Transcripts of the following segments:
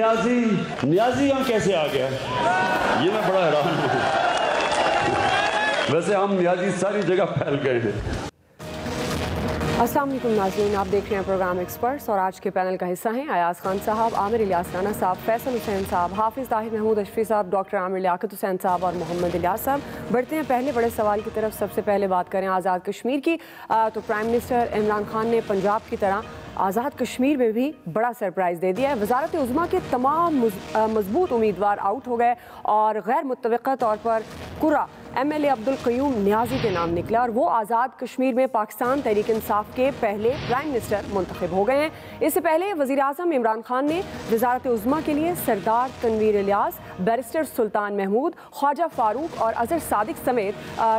नियाजी यहाँ कैसे आ गया, ये मैं बड़ा हैरान हूँ। वैसे हम नियाजी सारी जगह फैल गए हैं। अस्सलाम वालेकुम नाज़रीन, आप देख रहे हैं प्रोग्राम एक्सपर्ट्स और आज के पैनल का हिस्सा हैं अयाज खान साहब, आमिर इलियास राना साहब, फैसल हुसैन साहब, हाफिज़ ताहिर महमूद अशफी साहब, डॉक्टर आमिर लियाकत हुसैन साहब और मोहम्मद इलियास साहब। बढ़ते हैं पहले बड़े सवाल की तरफ। सबसे पहले बात करें आज़ाद कश्मीर की, तो प्राइम मिनिस्टर इमरान खान ने पंजाब की तरह आज़ाद कश्मीर में भी बड़ा सरप्राइज़ दे दिया है। वज़ारत उज़्मा के तमाम मजबूत उम्मीदवार आउट हो गए और गैर मुत्तफ़िक़ा तौर पर कुरा MLA अब्दुल क़य्यूम नियाज़ी के नाम निकला और वो आज़ाद कश्मीर में पाकिस्तान तहरीक इंसाफ के पहले प्राइम मिनिस्टर मुंतखब हो गए हैं। इससे पहले वज़ीर आज़म इमरान खान ने वज़ारत उज़्मा के लिए सरदार तनवीर इलियास, बैरिस्टर सुल्तान महमूद, ख्वाजा फारूक और अज़हर सादिक समेत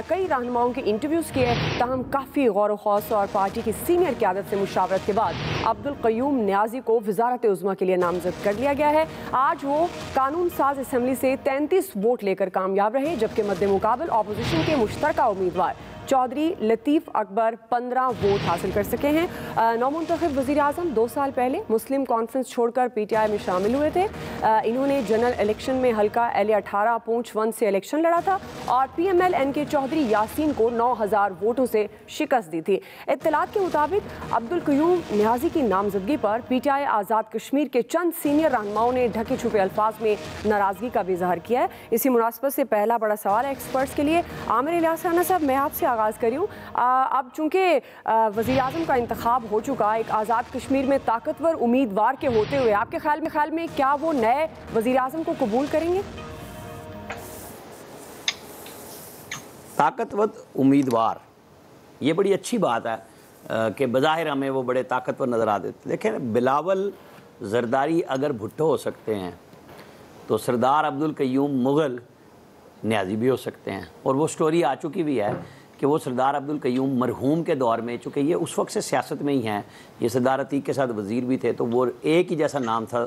कई रहनुमाओं के इंटरव्यूज़ किए। ताहम काफ़ी गौर ख़ौस और पार्टी की सीनियर क़यादत से मुशावरत के बाद अब्दुल क़य्यूम नियाज़ी को वज़ारत उज़्मा के लिए नामज़द कर लिया गया है। आज वो कानून साज असम्बली से 33 वोट लेकर कामयाब रहे, जबकि मद्दे मुकाबल ऑपोजिशन के मुश्तरका उम्मीदवार चौधरी लतीफ़ अकबर 15 वोट हासिल कर सके हैं। नौमुंतखब वज़ीर आज़म 2 साल पहले मुस्लिम कॉन्फ्रेंस छोड़कर PTI में शामिल हुए थे। इन्होंने जनरल इलेक्शन में हल्का LA18 पूंछ 1 से इलेक्शन लड़ा था और PMLN के चौधरी यासीन को 9000 वोटों से शिकस्त दी थी। इत्तलात के मुताबिक अब्दुल क़य्यूम नियाज़ी की नामजदगी पर PTI आज़ाद कश्मीर के चंद सीनियर रहनुमाओं ने ढके छुपे अल्फाज में नाराज़गी का भी इजहार किया है। इसी मुनासबत से पहला बड़ा सवाल है एक्सपर्ट्स के लिए। आमिर इलियास राना साहब, मैं आपसे आगाज़ करूँ। अब चूँकि वज़ीर आज़म का इंतखाब हो चुका, एक आज़ाद कश्मीर में ताकतवर उम्मीदवार के होते हुए आपके ख्याल में क्या वो नए वज़ीर आज़म को कबूल करेंगे? ताकतवर उम्मीदवार, ये बड़ी अच्छी बात है कि बज़ाहिर हमें वो बड़े ताकतवर नज़र आते थे। देखें, बिलावल जरदारी अगर भुट्टो हो सकते हैं तो सरदार अब्दुल क़य्यूम मुग़ल नियाज़ी भी हो सकते हैं। और वो स्टोरी आ चुकी भी है कि वो सरदार अब्दुल क़य्यूम मरहूम के दौर में, चूँकि ये उस वक्त से सियासत में ही हैं, ये सरदार अतीक के साथ वज़ीर भी थे, तो वो एक ही जैसा नाम था,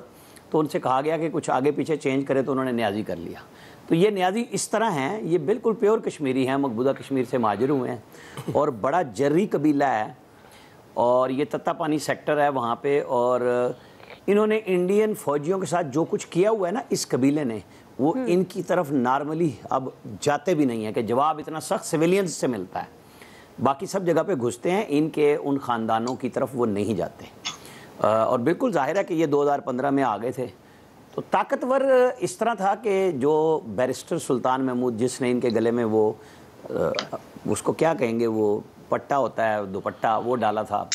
तो उनसे कहा गया कि कुछ आगे पीछे चेंज करे, तो उन्होंने नियाज़ी कर लिया। तो ये नियाज़ी इस तरह हैं, ये बिल्कुल प्योर कश्मीरी हैं, मकबूजा कश्मीर से माजिर हुए हैं और बड़ा जर्री कबीला है और ये तत्ता पानी सेक्टर है वहाँ पे। और इन्होंने इंडियन फ़ौजियों के साथ जो कुछ किया हुआ है ना इस कबीले ने, वो इनकी तरफ नॉर्मली अब जाते भी नहीं है कि जवाब इतना सख्त सिविलियंस से मिलता है। बाकी सब जगह पे घुसते हैं, इनके उन ख़ानदानों की तरफ वो नहीं जाते। और बिल्कुल जाहिर है कि ये 2015 में आ गए थे। तो ताकतवर इस तरह था कि जो बैरिस्टर सुल्तान महमूद, जिसने इनके गले में वो उसको क्या कहेंगे, वो पट्टा होता है, दुपट्टा, वो डाला था।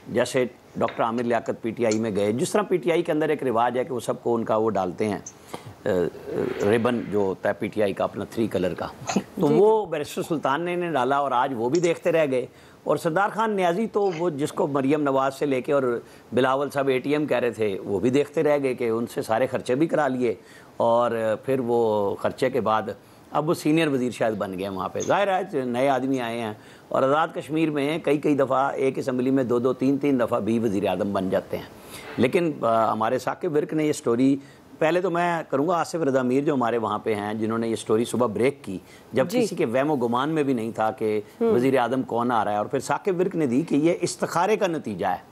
जैसे डॉक्टर आमिर लियाकत PTI में गए, जिस तरह PTI के अंदर एक रिवाज है कि वो सबको उनका वो डालते हैं रिबन जो होता है PTI का अपना 3 कलर का, तो वो बैरिस्टर सुल्तान ने इन्हें डाला और आज वो भी देखते रह गए। और सरदार खान नियाज़ी तो वो जिसको मरियम नवाज़ से लेके और बिलावल साहब ATM कह रहे थे, वो भी देखते रह गए कि उनसे सारे खर्चे भी करा लिए और फिर वो खर्चे के बाद अब वो सीनियर वज़ीर शायद बन गए वहाँ पे। ज़ाहिर है नए आदमी आए हैं और आज़ाद कश्मीर में कई दफ़ा एक असम्बली में 2-2, 3-3 दफ़ा भी वज़ीर आज़म बन जाते हैं। लेकिन हमारे साकिब विर्क ने ये स्टोरी, पहले तो मैं करूँगा आसिफ रज़ा मीर जो हमारे वहाँ पे हैं, जिन्होंने ये स्टोरी सुबह ब्रेक की जब किसी के वहमो गुमान में भी नहीं था कि वज़ीर आज़म कौन आ रहा है, और फिर साकिब विर्क ने दी कि ये इस्तिखारे का नतीजा है।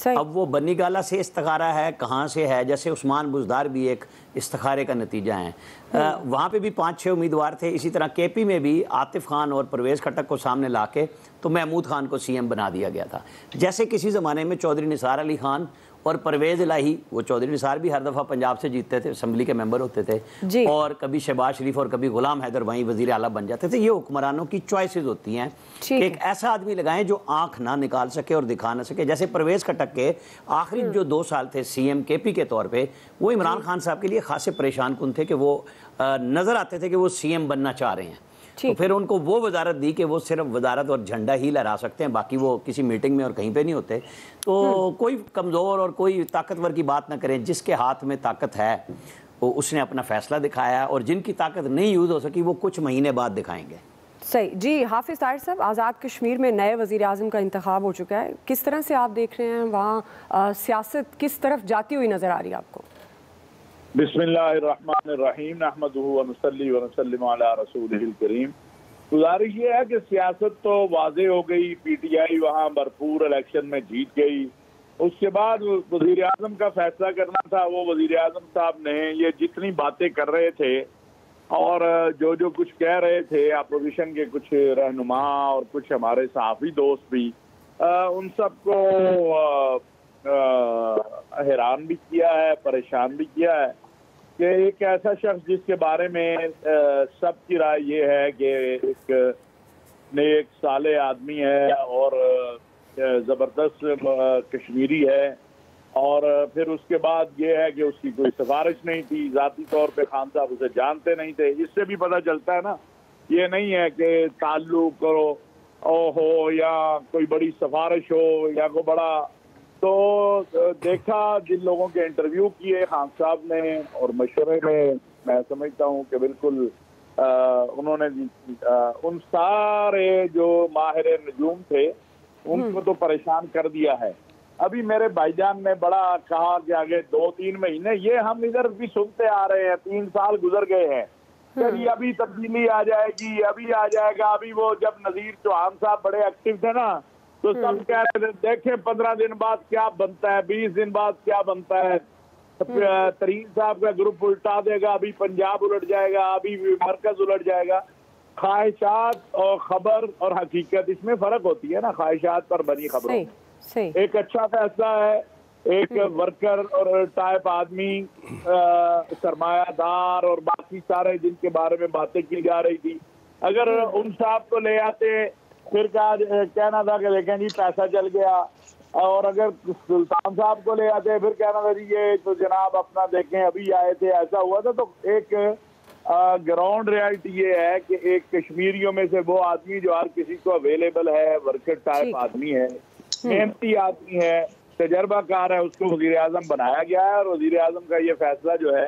अब वो बनी गाला से इस्तिखारा है, कहाँ से है, जैसे उस्मान बुज़दार भी एक इस्तिखारे का नतीजा है। वहाँ पे भी 5-6 उम्मीदवार थे। इसी तरह KP में भी आतिफ खान और परवेज़ खट्टक को सामने ला के तो महमूद खान को CM बना दिया गया था। जैसे किसी ज़माने में चौधरी निसार अली खान और परवेज़ इलाही, वो चौधरी निसार भी हर दफ़ा पंजाब से जीतते थे, असम्बली के मेंबर होते थे, और कभी शहबाज शरीफ और कभी गुलाम हैदर वहीं वज़ीर आला बन जाते थे। ये हुक्मरानों की चॉइसेस होती हैं कि एक ऐसा आदमी लगाएं जो आँख ना निकाल सके और दिखा ना सके। जैसे परवेज़ खट्टक के आखिरी जो 2 साल थे CM KP के तौर पर, वो इमरान खान साहब के लिए खासे परेशान कुन थे कि वो नज़र आते थे कि वो CM बनना चाह रहे हैं। तो फिर उनको वो वजारत दी कि वो सिर्फ वजारत और झंडा ही लहरा सकते हैं, बाकी वो किसी मीटिंग में और कहीं पे नहीं होते। तो कोई कमज़ोर और कोई ताकतवर की बात ना करें, जिसके हाथ में ताकत है वो उसने अपना फैसला दिखाया, और जिनकी ताकत नहीं यूज़ हो सकी वो कुछ महीने बाद दिखाएंगे। सही जी। हाफिज़ ताहिर साहब, आज़ाद कश्मीर में नए वज़ीर आज़म का इंतखाब हो चुका है, किस तरह से आप देख रहे हैं वहाँ सियासत किस तरफ जाती हुई नज़र आ रही है आपको? बिस्मिल्लाहिर्रहमानिर्रहीम, नहमदुहु व नुसल्ली व नुसल्लिमु अला रसूलिहिल करीम। गुजारिश ये है कि सियासत तो वाज़े हो गई, PTI वहाँ भरपूर इलेक्शन में जीत गई, उसके बाद वजीर आजम का फैसला करना था। वो वजीर आजम साहब ने ये जितनी बातें कर रहे थे और जो जो कुछ कह रहे थे अपोजिशन के कुछ रहनुमा और कुछ हमारे सहाफ़ी दोस्त भी, उन सबको हैरान भी किया है, परेशान भी किया है कि एक ऐसा शख्स जिसके बारे में सबकी राय ये है कि एक नेक साले आदमी है और ज़बरदस्त कश्मीरी है, और फिर उसके बाद ये है कि उसकी कोई सिफारिश नहीं थी, ज़ाती तौर पे खान साहब उसे जानते नहीं थे। इससे भी पता चलता है ना, ये नहीं है कि ताल्लुक करो हो या कोई बड़ी सिफारिश हो या कोई बड़ा। तो देखा जिन लोगों के इंटरव्यू किए खान साहब ने और मशवरे में, मैं समझता हूँ कि बिल्कुल उन्होंने उन सारे जो माहिर नजूम थे उनको तो परेशान कर दिया है। अभी मेरे भाईजान ने बड़ा कहा कि आगे 2-3 महीने, ये हम इधर भी सुनते आ रहे हैं, 3 साल गुजर गए हैं, कभी अभी तब्दीली आ जाएगी, अभी आ जाएगा। अभी वो जब नजीर चौहान साहब बड़े एक्टिव थे ना, तो सब कह रहे थे देखें 15 दिन बाद क्या बनता है, 20 दिन बाद क्या बनता है। तरीन साहब का ग्रुप उल्टा देगा, अभी पंजाब उलट जाएगा, अभी मरकज उलट जाएगा। ख्वाहिशात और खबर और हकीकत, इसमें फर्क होती है ना, ख्वाहिशात पर बनी खबरों। एक अच्छा फैसला है, एक वर्कर और टाइप आदमी, सरमायादार और बाकी सारे जिनके बारे में बातें की जा रही थी, अगर उन साहब को ले आते फिर कहना था कि देखें जी पैसा चल गया, और अगर सुल्तान साहब को ले आते फिर कहना था जी ये तो जनाब अपना देखें अभी आए थे, ऐसा हुआ था। तो एक ग्राउंड रियलिटी ये है कि एक कश्मीरियों में से वो आदमी जो हर किसी को अवेलेबल है, वर्कर टाइप आदमी है, मेहनती आदमी है, तजर्बाकार है, उसको वजीर आजम बनाया गया है। और वजीर आजम का ये फैसला जो है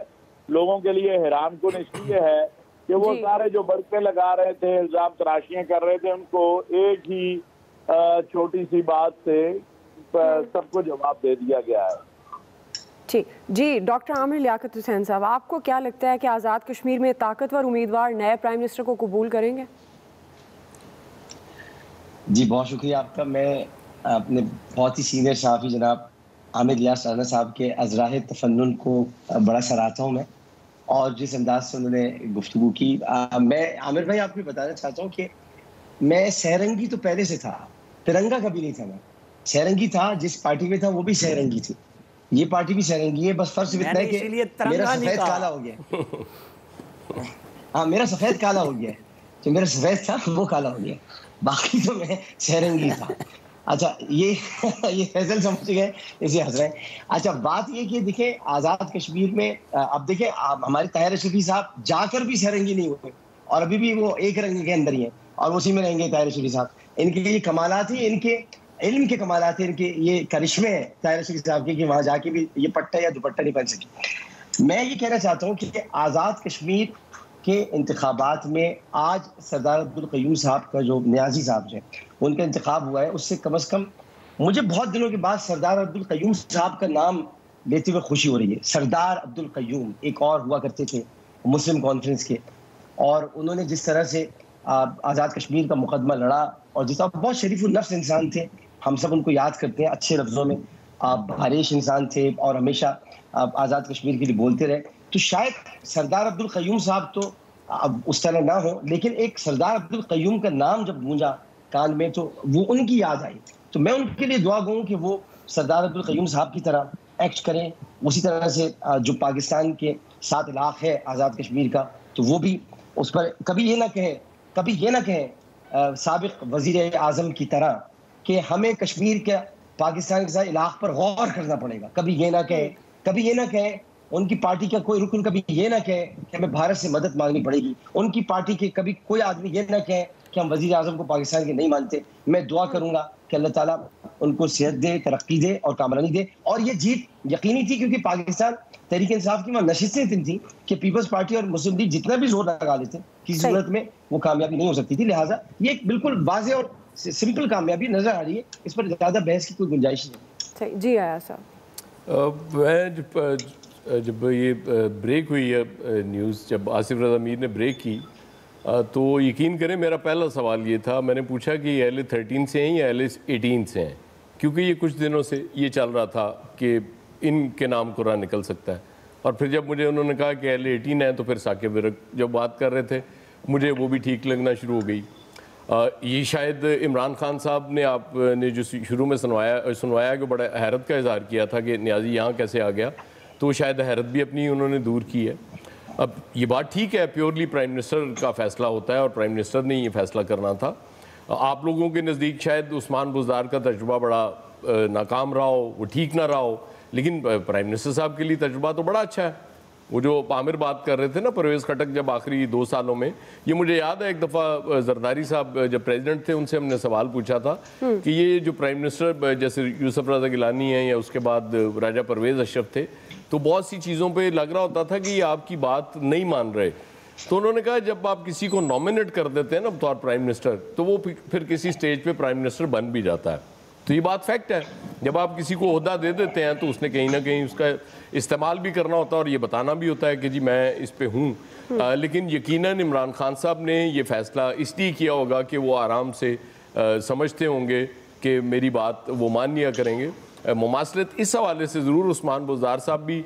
लोगों के लिए हैरान कुन इसलिए है कि वो सारे जो बड़के लगा रहे थे, इल्जाम तराशियां कर रहे थे, उनको एक ही छोटी सी बात से सबको जवाब दे दिया गया है। ठीक जी, डॉक्टर आमिर लियाकत हुसैन साहब, आपको क्या लगता है कि आज़ाद कश्मीर में ताकतवर उम्मीदवार नए प्राइम मिनिस्टर को कबूल करेंगे? जी बहुत शुक्रिया आपका। मैं अपने बहुत ही सीनियर सहाफ़ी जनाब आमिर इलियास राना साहब के अज़राह तफन्नुन को बड़ा सराहता हूँ मैं, और जिस अंदाज से उन्होंने गुफ्तगू की। मैं आमिर भाई आपको बताना चाहता हूँ कि मैं सहरंगी तो पहले से था, तिरंगा कभी नहीं था। मैं सहरंगी था, जिस पार्टी में था वो भी सहरंगी थी, ये पार्टी भी सहरंगी है। बस फर्क इतना है कि मेरा सफेद काला हो गया। हाँ, मेरा सफेद काला हो गया, जो मेरा सफेद था वो काला हो गया, बाकी तो मैं सहरंगी था। अच्छा, ये फैसल समझ गए, इसे हंस रहे हैं। अच्छा, बात ये कि देखिए आज़ाद कश्मीर में अब देखिए हमारे ताहिर शफी साहब जाकर भी सहरंगी नहीं हुए, और अभी भी वो एक रंग के अंदर ही हैं और उसी में रहेंगे ताहिर शफी साहब। इनके ये कमालात ही, इनके इल्म के कमालात हैं, इनके ये करिश्मे हैं ताहिर शफी साहब के कि वहाँ जाके भी ये पट्टा या दुपट्टा नहीं पहन सकी। मैं ये कहना चाहता हूँ कि आज़ाद कश्मीर के इंतखाबात में आज सरदार अब्दुल क़य्यूम साहब का जो न्याजी साहब है उनका इंतखाब हुआ है, उससे कम से कम मुझे बहुत दिनों के बाद सरदार अब्दुल क़य्यूम साहब का नाम लेते हुए खुशी हो रही है। सरदार अब्दुल क़य्यूम एक और हुआ करते थे मुस्लिम कॉन्फ्रेंस के, और उन्होंने जिस तरह से आज़ाद कश्मीर का मुकदमा लड़ा, और जिस तरह बहुत शरीफ नफ्स इंसान थे, हम सब उनको याद करते हैं अच्छे लफ्ज़ों में, भारेश इंसान थे और हमेशा आज़ाद कश्मीर के लिए बोलते रहे। तो शायद सरदार अब्दुल क़य्यूम साहब तो अब उस तरह ना हो, लेकिन एक सरदार अब्दुल क़य्यूम का नाम जब गूंजा कान में तो वो उनकी याद आई। तो मैं उनके लिए दुआ गूँ कि वो सरदार अब्दुल क़य्यूम साहब की तरह एक्ट करें, उसी तरह से जो पाकिस्तान के साथ इलाक़ है आज़ाद कश्मीर का, तो वो भी उस पर कभी ये ना कहें साबिक़ वज़ीर आज़म की तरह कि हमें कश्मीर के पाकिस्तान के साथ इलाक़ पर गौर करना पड़ेगा। कभी ये ना कहें उनकी पार्टी का कोई रुकन कभी ये ना कहे कि हमें भारत से मदद मांगनी पड़ेगी। उनकी पार्टी के कभी कोई आदमी ये ना कहे कि हम वज़ीर आज़म को पाकिस्तान के नहीं मानते। मैं दुआ करूंगा कि अल्लाह ताला उनको सेहत दे, तरक्की दे और कामरानी दे। और ये जीत यकीनी थी क्योंकि पाकिस्तान तहरीक इंसाफ की वहाँ नशिस्तें इतनी थी कि पीपल्स पार्टी और मुस्लिम लीग जितना भी जोर लगा लेते किसी सूरत में वो कामयाबी नहीं हो सकती थी। लिहाजा ये एक बिल्कुल वाज़ेह और सिंपल कामयाबी नजर आ रही है, इस पर ज़्यादा बहस की कोई गुंजाइश नहीं। जी आया साहब, जब ये ब्रेक हुई है न्यूज़, जब आसिफ रज़ा मीर ने ब्रेक की तो यकीन करें मेरा पहला सवाल ये था, मैंने पूछा कि एल 13 से हैं या एल 18 से हैं, क्योंकि ये कुछ दिनों से ये चल रहा था कि इनके नाम कुरान निकल सकता है। और फिर जब मुझे उन्होंने कहा कि L18 है तो फिर साकिब विरक जब बात कर रहे थे मुझे वो भी ठीक लगना शुरू हो गई। ये शायद इमरान खान साहब ने आपने जो शुरू में सुनवाया कि बड़ा हैरत का इजहार किया था कि नियाजी यहाँ कैसे आ गया, तो शायद हैरत भी अपनी उन्होंने दूर की है। अब ये बात ठीक है, प्योरली प्राइम मिनिस्टर का फ़ैसला होता है और प्राइम मिनिस्टर ने ये फ़ैसला करना था। आप लोगों के नज़दीक शायद उस्मान बुज़दार का तजुर्बा बड़ा नाकाम रहा हो, वो ठीक ना रहा हो, लेकिन प्राइम मिनिस्टर साहब के लिए तजुर्बा तो बड़ा अच्छा है। वो जो आमिर बात कर रहे थे ना, परवेज़ खटक, जब आखिरी 2 सालों में, ये मुझे याद है एक दफ़ा जरदारी साहब जब प्रेसिडेंट थे उनसे हमने सवाल पूछा था कि ये जो प्राइम मिनिस्टर जैसे यूसुफ रज़ा गिलानी है या उसके बाद राजा परवेज़ अशरफ थे, तो बहुत सी चीज़ों पे लग रहा होता था कि ये आपकी बात नहीं मान रहे। तो उन्होंने कहा जब आप किसी को नॉमिनेट कर देते हैं ना बतौर प्राइम मिनिस्टर, तो वो फिर किसी स्टेज पे प्राइम मिनिस्टर बन भी जाता है। तो ये बात फैक्ट है, जब आप किसी को ओहदा दे देते हैं तो उसने कहीं ना कहीं उसका इस्तेमाल भी करना होता है और ये बताना भी होता है कि जी मैं इस पे हूँ। लेकिन यकीनन इमरान खान साहब ने ये फैसला इसलिए किया होगा कि वो आराम से समझते होंगे कि मेरी बात वो मान लिया करेंगे। मुमासलत इस हवाले से ज़रूर उस्मान बुज़दार साहब भी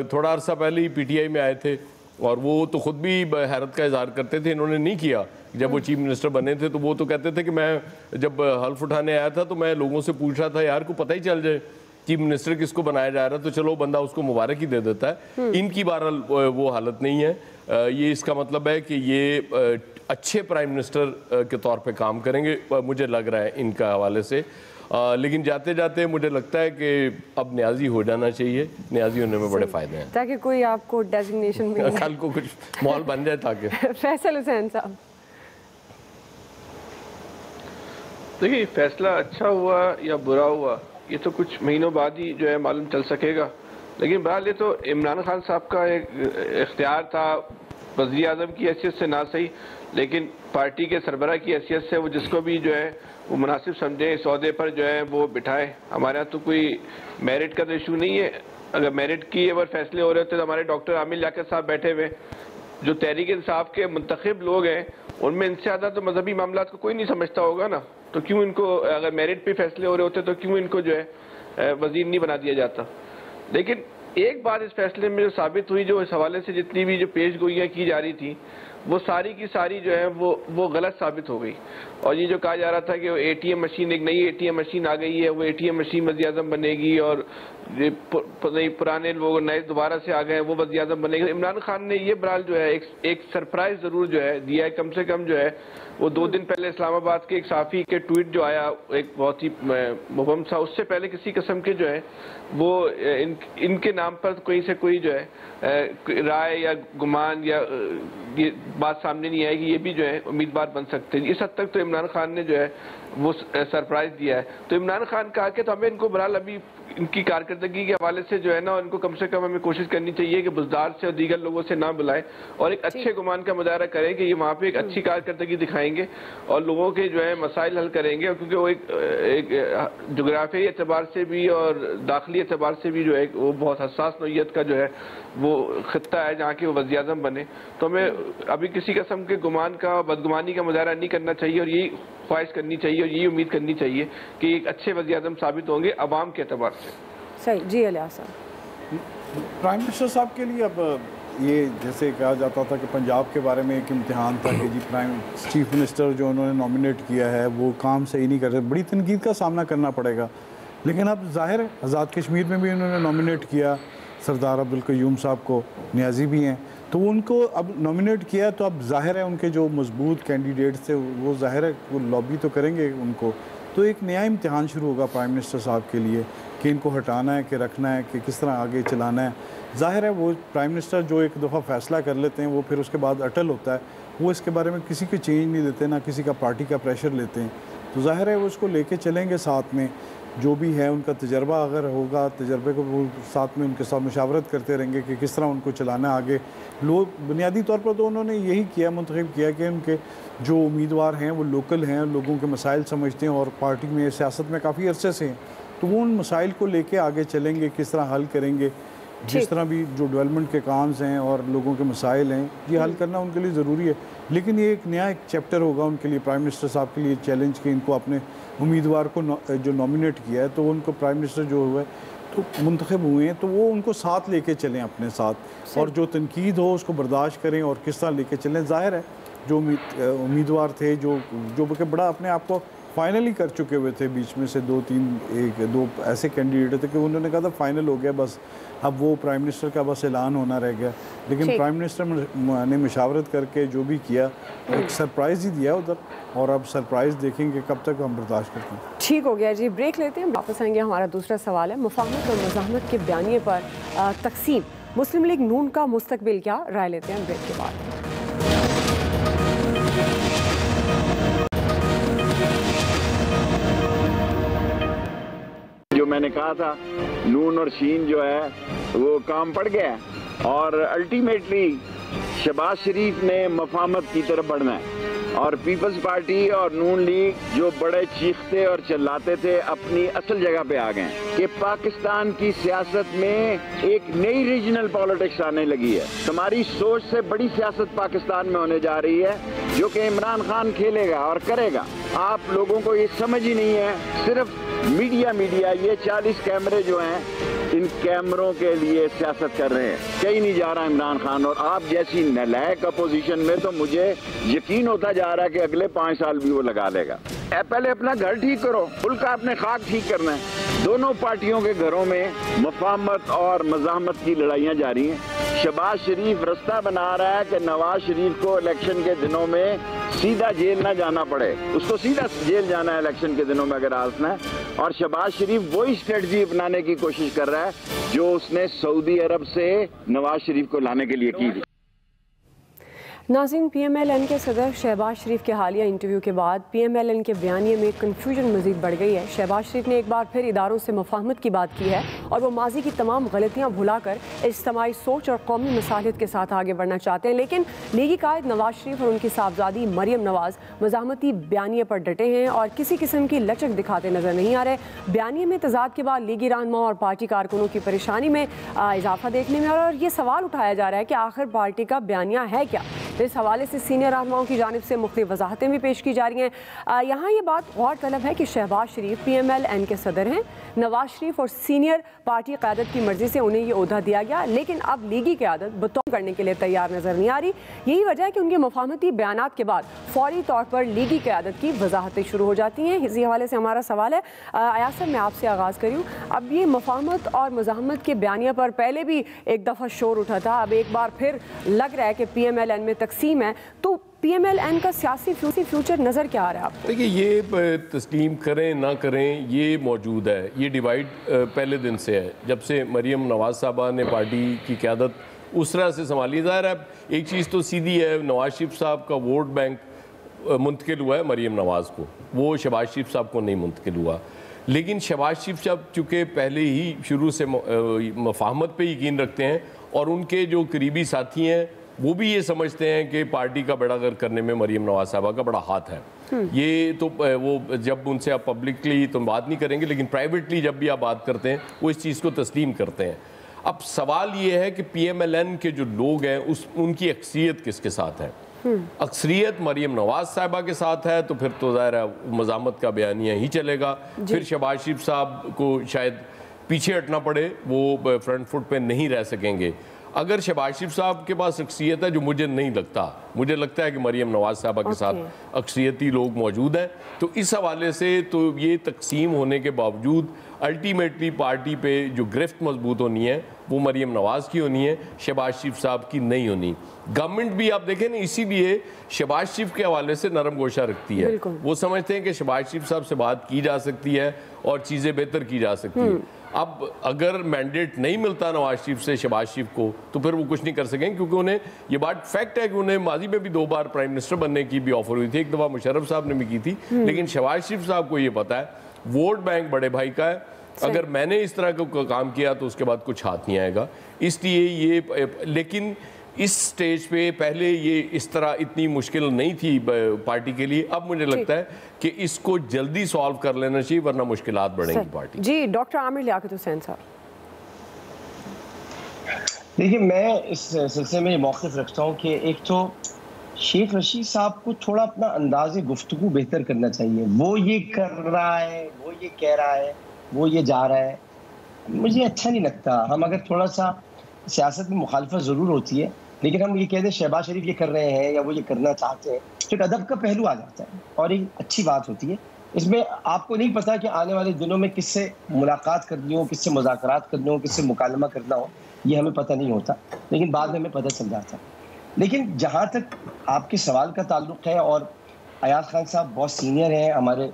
थोड़ा अर्सा पहले ही PTI में आए थे और वो तो ख़ुद भी हैरत का इजहार करते थे, इन्होंने नहीं किया। जब वो चीफ मिनिस्टर बने थे तो वो तो कहते थे कि मैं जब हल्फ उठाने आया था तो मैं लोगों से पूछ रहा था यार को पता ही चल जाए चीफ मिनिस्टर किसको बनाया जा रहा है तो चलो बंदा उसको मुबारक ही दे देता है। इनकी बहरहाल वो हालत नहीं है। ये इसका मतलब है कि ये अच्छे प्राइम मिनिस्टर के तौर पे काम करेंगे, मुझे लग रहा है इनका हवाले से। लेकिन जाते जाते मुझे लगता है कि अब न्याजी हो जाना चाहिए, न्याजी होने में बड़े फ़ायदे हैं, ताकि कोई आपको डेजिग्नेशन मिले, कल को कुछ माहौल बन जाए ताकि। फैसल हुसैन साहब, देखिए फैसला अच्छा हुआ या बुरा हुआ ये तो कुछ महीनों बाद ही जो है मालूम चल सकेगा। लेकिन बहरहाल ये तो इमरान खान साहब का एक इख्तियार था, वज़ीर आज़म की हैसियत से ना सही लेकिन पार्टी के सरबराह की हैसियत से वो जिसको भी जो है वो मुनासिब समझे इस औहदे पर जो है वो बिठाए। हमारे यहाँ तो कोई मेरिट का तो इशू नहीं है। अगर मेरिट की अगर फैसले हो रहे होते तो हमारे डॉक्टर आमिर लियाकत साहब बैठे हुए जो तहरीक इंसाफ के मुंतखब लोग हैं उनमें इनसे ज़्यादा तो मजहबी मामला को कोई नहीं समझता होगा ना, तो क्यों इनको अगर मेरिट पे फैसले हो रहे होते तो क्यों इनको जो है वजीर नहीं बना दिया जाता। लेकिन एक बात इस फैसले में जो साबित हुई, जो इस हवाले से जितनी भी जो पेश गोइयाँ की जा रही थी वो सारी की सारी जो है वो गलत साबित हो गई। और ये जो कहा जा रहा था कि वो ATM मशीन, एक नई ATM मशीन आ गई है, वो ATM मशीन वज़ीर आज़म बनेगी और पुराने लोग नए दोबारा से आ गए वो वज़ीर आज़म बनेंगे। इमरान खान ने ये बहरहाल जो है एक सरप्राइज ज़रूर जो है दिया है। कम से कम जो है वो 2 दिन पहले इस्लामाबाद के एक साफ़ी के ट्वीट जो आया एक बहुत ही मुबम था, उससे पहले किसी किस्म के जो है वो इनके नाम पर कोई से कोई जो है राय या गुमान या ये बात सामने नहीं आएगी, ये भी जो है उम्मीदवार बन सकते हैं। इस हद तक तो इमरान खान ने जो है वो सरप्राइज दिया है। तो इमरान खान कहा कि तो हमें इनको बहरहाल अभी इनकी कारकर्दगी के हवाले से जो है ना इनको कम से कम हमें कोशिश करनी चाहिए कि बुज़दार से और दीगर लोगों से ना बुलाएं और एक अच्छे गुमान का मुजाहरा करें कि ये वहाँ पे एक अच्छी कारकर्दगी दिखाएंगे और लोगों के जो है मसाइल हल करेंगे। और क्योंकि वो एक जोग्राफी एतबार से भी और दाखिली एतबार से भी जो है वो बहुत हसास नौइयत का जो है वो खित्ता है जहाँ के वो वज़ीर आज़म बने। तो हमें अभी किसी किस्म के गुमान का बदगुमानी का मुजाहरा नहीं करना चाहिए और यही ख्वाहिश करनी चाहिए और यही उम्मीद करनी चाहिए कि एक अच्छे वज़ीर आज़म साबित होंगे अवाम के एतबार से। सही जी। इलियास साहब, प्राइम मिनिस्टर साहब के लिए अब ये जैसे कहा जाता था कि पंजाब के बारे में एक इम्तिहान था कि जी चीफ मिनिस्टर जो उन्होंने नॉमिनेट किया है वो काम सही नहीं कर रहे, बड़ी तनकीद का सामना करना पड़ेगा। लेकिन अब ज़ाहिर है आज़ाद कश्मीर में भी उन्होंने नॉमिनेट किया सरदार अब्दुल क़य्यूम साहब को, न्याजी भी हैं, तो उनको अब नॉमिनेट किया तो अब ज़ाहिर है उनके जो मजबूत कैंडिडेट्स थे वो ज़ाहिर है वो लॉबी तो करेंगे उनको। तो एक नया इम्तिहान शुरू होगा प्राइम मिनिस्टर साहब के लिए कि इनको हटाना है कि रखना है कि किस तरह आगे चलाना है। ज़ाहिर है वो प्राइम मिनिस्टर जो एक दफ़ा फ़ैसला कर लेते हैं वो फिर उसके बाद अटल होता है, वो इसके बारे में किसी को चेंज नहीं देते, ना किसी का पार्टी का प्रेशर लेते हैं। तो ज़ाहिर है वो उसको लेके चलेंगे साथ में, जो भी है उनका तजर्बा अगर होगा तजर्बे को वो साथ में उनके साथ मुशावरत करते रहेंगे कि किस तरह उनको चलाना आगे। लोग बुनियादी तौर पर तो उन्होंने यही किया, मुंतखब किया कि उनके जो उम्मीदवार हैं वो लोकल हैं, लोगों के मसाइल समझते हैं और पार्टी में सियासत में काफ़ी अरसे से हैं, तो वो उन मसाइल को लेके आगे चलेंगे, किस तरह हल करेंगे जिस तरह भी जो डेवलपमेंट के काम्स हैं और लोगों के मसाइल हैं ये हल करना उनके लिए ज़रूरी है। लेकिन ये एक नया एक चैप्टर होगा उनके लिए, प्राइम मिनिस्टर साहब के लिए चैलेंज कि इनको अपने उम्मीदवार को जो नॉमिनेट किया है तो उनको प्राइम मिनिस्टर जो हुआ है तो मुंतखब हुए हैं तो वो उनको साथ लेके चलें अपने साथ, और जो तनकीद हो उसको बर्दाश्त करें और किस तरह लेके चलें। ज़ाहिर है जो उम्मीदवार थे जो बड़ा अपने आप को फाइनली कर चुके हुए थे, बीच में से दो ऐसे कैंडिडेट थे कि उन्होंने कहा था फाइनल हो गया बस, अब वो प्राइम मिनिस्टर का बस ऐलान होना रह गया। लेकिन प्राइम मिनिस्टर ने मशावरत करके जो भी किया एक सरप्राइज़ ही दिया उधर, और अब सरप्राइज़ देखेंगे कब तक हम बर्दाश्त करते हैं। ठीक हो गया जी, ब्रेक लेते हैं, वापस आएंगे। हमारा दूसरा सवाल है मुफाहमत और मज़ाहमत के बयानिए पर तकसीम मुस्लिम लीग नून का मुस्तकबिल क्या, राय लेते हैं ब्रेक के बाद। जो मैंने कहा था नून और शीन जो है वो काम पड़ गया और अल्टीमेटली शहबाज शरीफ ने मफाहमत की तरफ बढ़ना है और पीपल्स पार्टी और नून लीग जो बड़े चीखते और चिल्लाते थे अपनी असल जगह पे आ गए कि पाकिस्तान की सियासत में एक नई रीजनल पॉलिटिक्स आने लगी है। हमारी सोच से बड़ी सियासत पाकिस्तान में होने जा रही है जो कि इमरान खान खेलेगा और करेगा। आप लोगों को ये समझ ही नहीं है, सिर्फ मीडिया ये 40 कैमरे जो हैं इन कैमरों के लिए सियासत कर रहे हैं, कहीं नहीं जा रहा इमरान खान। और आप जैसी नालायक अपोजिशन में तो मुझे यकीन होता जा रहा है कि अगले 5 साल भी वो लगा लेगा। पहले अपना घर ठीक करो, मुल्क का अपने खाक ठीक करना है। दोनों पार्टियों के घरों में मफाहमत और मज़ाहमत की लड़ाइयाँ जारी हैं। शहबाज शरीफ रास्ता बना रहा है कि नवाज शरीफ को इलेक्शन के दिनों में सीधा जेल ना जाना पड़े, उसको सीधा जेल जाना है इलेक्शन के दिनों में अगर आसना है। और शहबाज शरीफ वही स्ट्रेटजी अपनाने की कोशिश कर रहा है जो उसने सऊदी अरब से नवाज शरीफ को लाने के लिए की थी। नाज़रीन, PMLN के सदर शहबाज शरीफ के हालिया इंटरव्यू के बाद PMLN के बयानिए में कन्फ्यूजन मज़ीद बढ़ गई है। शहबाज शरीफ ने एक बार फिर इदारों से मुफाहमत की बात की है और वो माजी की तमाम गलतियाँ भुलाकर इज्तिमाई सोच और कौमी मसालियत के साथ आगे बढ़ना चाहते हैं। लेकिन लीगी कायद नवाज शरीफ और उनकी साहबजादी मरियम नवाज मज़ाहमती बयानिए पर डटे हैं और किसी किस्म की लचक दिखाते नजर नहीं आ रहे। बयानिए में तजाद के बाद लीगी रहनुमा और पार्टी कारकुनों की परेशानी में इजाफा देखने में आ रहा है और ये सवाल उठाया जा रहा है कि आखिर पार्टी का बयानिया है क्या। इस हवाले से सीनियर रहनुमाओं की जानिब से मुख्तलिफ वजाहतें भी पेश की जा रही हैं। यहाँ ये बात गौरतलब है कि शहबाज शरीफ PMLN के सदर हैं। नवाज शरीफ और सीनियर पार्टी क़यादत की मर्जी से उन्हें ये ओहदा दिया गया, लेकिन अब लीगी क़यादत बतौर करने के लिए तैयार नजर नहीं आ रही। यही वजह है कि उनके मुफाहमती बयानात के बाद फौरी तौर पर लीगी क़यादत की वजाहतें शुरू हो जाती हैं। इसी हवाले से हमारा सवाल है, अयाज साहब मैं आपसे आगाज़ करूँ। अब ये मुफाहमत और मज़ाहमत के बयानिया पर पहले भी एक दफ़ा शोर उठा था, अब एक बार फिर लग रहा है कि PMLN में तकसीम है, तो PMLN का सियासी फ्यूचर नज़र क्या आ रहा है आपको? देखिए, ये तस्लीम करें ना करें ये मौजूद है, ये डिवाइड पहले दिन से है, जब से मरियम नवाज साहबा ने पार्टी की क़यादत उस तरह से संभाली। ज़ाहिर है एक चीज़ तो सीधी है, नवाज शरीफ साहब का वोट बैंक मुंतकिल हुआ है मरियम नवाज को, वो शहबाज शरीफ साहब को नहीं मुंतकिल हुआ। लेकिन शहबाज शरीफ साहब चूँकि पहले ही शुरू से मुफाहमत पे यकीन रखते हैं और उनके जो करीबी साथी हैं वो भी ये समझते हैं कि पार्टी का बेड़ागर्क करने में मरियम नवाज साहबा का बड़ा हाथ है। ये तो वो जब उनसे आप पब्लिकली तो बात नहीं करेंगे, लेकिन प्राइवेटली जब भी आप बात करते हैं वो इस चीज़ को तस्लीम करते हैं। अब सवाल ये है कि PMLN के जो लोग हैं उनकी अक्सरियत किसके साथ है। अक्सरियत मरियम नवाज साहबा के साथ है तो फिर तो ज़ाहिर है मज़ाहमत का बयानिया ही चलेगा। फिर शहबाज शरीफ साहब को शायद पीछे हटना पड़े, वो फ्रंट फुट पे नहीं रह सकेंगे। अगर शहबाज शरीफ साहब के पास अक्सरियत है, जो मुझे नहीं लगता, मुझे लगता है कि मरियम नवाज साहबा के साथ अक्सरियती लोग मौजूद हैं, तो इस हवाले से तो ये तकसीम होने के बावजूद अल्टीमेटली पार्टी पे जो गिरफ्त मजबूत होनी है वो मरियम नवाज की होनी है, शहबाज शरीफ साहब की नहीं होनी। गवर्नमेंट भी आप देखें ना, इसीलिए शहबाज शरीफ के हवाले से नरम गोशा रखती है। वो समझते हैं कि शहबाज शरीफ साहब से बात की जा सकती है और चीज़ें बेहतर की जा सकती है। अब अगर मैंडेट नहीं मिलता नवाज शरीफ से शहबाज शरीफ को तो फिर वो कुछ नहीं कर सकेंगे, क्योंकि उन्हें ये बात फैक्ट है कि उन्हें माजी में भी 2 बार प्राइम मिनिस्टर बनने की भी ऑफर हुई थी, एक दफ़ा मुशर्रफ साहब ने भी की थी, लेकिन शहबाज शरीफ साहब को ये पता है वोट बैंक बड़े भाई का है, अगर मैंने इस तरह का काम किया तो उसके बाद कुछ हाथ नहीं आएगा। इसलिए ये, लेकिन इस स्टेज पे पहले ये इस तरह इतनी मुश्किल नहीं थी पार्टी के लिए। अब मुझे लगता है कि इसको जल्दी सॉल्व कर लेना चाहिए, वरना मुश्किलात बढ़ेंगी पार्टी। जी, डॉक्टर आमिर लियाकत हुसैन साहब। देखिए, मैं इस सिलसिले में ये मौक़िफ़ रखता हूँ कि एक तो शेख रशीद साहब को थोड़ा अपना अंदाज़े गुफ्तगू बेहतर करना चाहिए। वो ये कर रहा है, वो ये कह रहा है, वो ये जा रहा है, मुझे अच्छा नहीं लगता। हम अगर थोड़ा सा सियासत में मुखालफत ज़रूर होती है, लेकिन हम ये कह दें शहबाज शरीफ ये कर रहे हैं या वो ये करना चाहते हैं, तो एक अदब का पहलू आ जाता है और एक अच्छी बात होती है। इसमें आपको नहीं पता कि आने वाले दिनों में किससे मुलाकात करनी हो, किससे मुज़ाकरात करने हो, किससे मुकालमा करना हो, ये हमें पता नहीं होता, लेकिन बाद में हमें पता चल जाता है। लेकिन जहाँ तक आपके सवाल का ताल्लुक है, और अयाज खान साहब बहुत सीनियर हैं, हमारे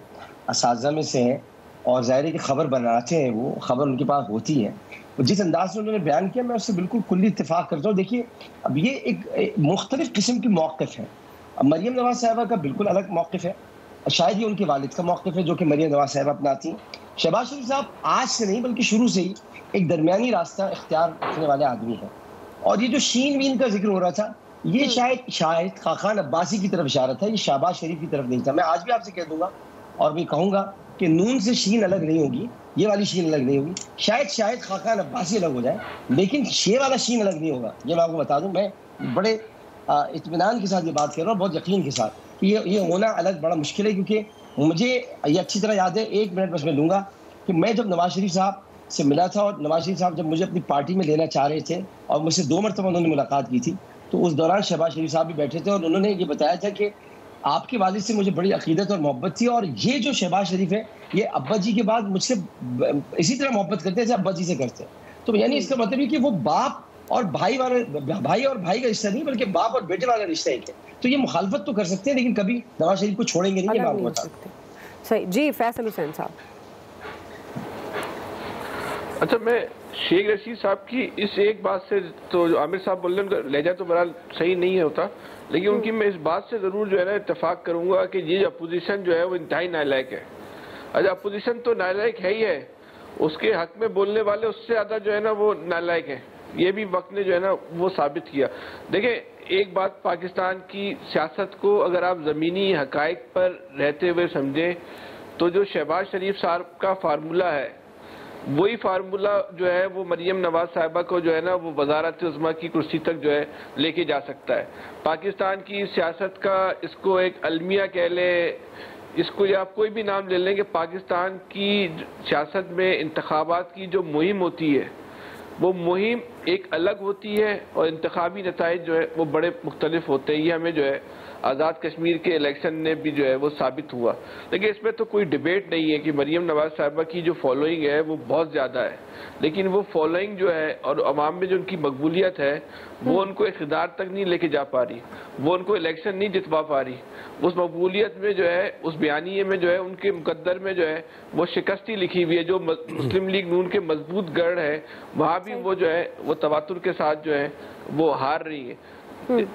असातिज़ा में से हैं, और ज़ाहिर है कि खबर बनाते हैं, वो खबर उनके पास होती है। जिस अंदाज से उन्होंने बयान किया, मैं उससे बिल्कुल कुल्ली इत्तेफाक करता हूँ। देखिए, अब ये एक मुख्तलिफ किस्म की मौक़िफ़ है। अब मरियम नवाज़ साहिबा का बिल्कुल अलग मौक़िफ़ है, शायद ये उनके वालिद का मौक़िफ़ है जो कि मरियम नवाज़ साहिबा अपनाती हैं। शहबाज शरीफ साहब आज से नहीं बल्कि शुरू से ही एक दरमियानी रास्ता इख्तियार रखने वाले आदमी हैं। और ये जो शीन वीन का जिक्र हो रहा था, ये शायद खाखान अब्बासी की तरफ इशारा था, ये शहबाज शरीफ की तरफ नहीं था। मैं आज भी आपसे कह दूंगा और मैं कहूँगा कि नून से शीन अलग नहीं होगी, ये वाली शीन अलग नहीं होगी। शायद खाखान अब्बासी अलग हो जाए, लेकिन ये वाला शीन अलग नहीं होगा। ये मैं आपको बता दूं, मैं बड़े इत्मीनान के साथ ये बात कर रहा हूँ, बहुत यकीन के साथ कि ये होना अलग बड़ा मुश्किल है। क्योंकि मुझे ये अच्छी तरह याद है, 1 मिनट बस मैं लूँगा, कि मैं जब नवाज शरीफ साहब से मिला था और नवाज शरीफ साहब जब मुझे अपनी पार्टी में लेना चाह रहे थे और मुझसे 2 मरतबा उन्होंने मुलाकात की थी, तो उस दौरान शहबाज शरीफ साहब भी बैठे थे और उन्होंने ये बताया था कि आपके वालिद से मुझे बड़ी अकीदत और मोहब्बत थी, और ये जो शहबाज शरीफ है ये अब्बा जी के बाद मुझसे इसी तरह मोहब्बत करते हैं जैसे अब्बा जी से करते हैं। तो यानी इसका मतलब है कि वो बाप और भाई का रिश्ता नहीं, बल्कि बाप और बेटे वाला रिश्ता एक है। तो ये मुखालफत तो कर सकते हैं, लेकिन कभी नवाज शरीफ को छोड़ेंगे नहीं, ये मैं आपको बता सकते। सही जी। फैसल हुसैन साहब, अच्छा, मैं शेख रशीद साहब की इस एक बात से, तो जो आमिर साहब बोल रहे हैं उनका लहजा तो बहरहाल सही नहीं होता, लेकिन उनकी मैं इस बात से ज़रूर जो है ना इत्तेफाक करूँगा कि ये अपोजिशन जो है वो इंतहाई नालायक है। अच्छा, अपोजिशन तो नालायक है ही है, उसके हक में बोलने वाले उससे ज़्यादा जो है ना वो नालायक है। ये भी वक्त ने जो है ना वो साबित किया। देखिए, एक बात पाकिस्तान की सियासत को अगर आप ज़मीनी हकायक पर रहते हुए समझें, तो जो शहबाज शरीफ साहब का फार्मूला है, वही फार्मूला जो है वो मरियम नवाज साहिबा को जो है ना वो वजारत उज़्मा की कुर्सी तक जो है लेके जा सकता है। पाकिस्तान की सियासत का, इसको एक अलमिया कह लें, इसको या आप कोई भी नाम ले लें, कि पाकिस्तान की सियासत में इंतखाबात की जो मुहिम होती है वो मुहिम एक अलग होती है और इंतखाबी नताइज जो है वो बड़े मुख्तलिफ होते हैं। ये हमें जो है आज़ाद कश्मीर के इलेक्शन ने भी जो है वो साबित हुआ। लेकिन इसमें तो कोई डिबेट नहीं है कि मरियम नवाज साहिबा की जो फॉलोइंग है वो बहुत ज़्यादा है, लेकिन वो फॉलोइंग जो है और अवाम में जो उनकी मकबूलियत है वो उनको इक़्तिदार तक नहीं लेके जा पा रही, वो उनको इलेक्शन नहीं जितवा पा रही। उस मकबूलियत में जो है, उस बयानिए में जो है, उनके मुकद्दर में जो है वो शिकस्ती लिखी हुई है। जो मुस्लिम लीग नून के मजबूत गढ़ है, वहाँ भी वो जो है वो तवातुर के साथ जो है वो हार रही है।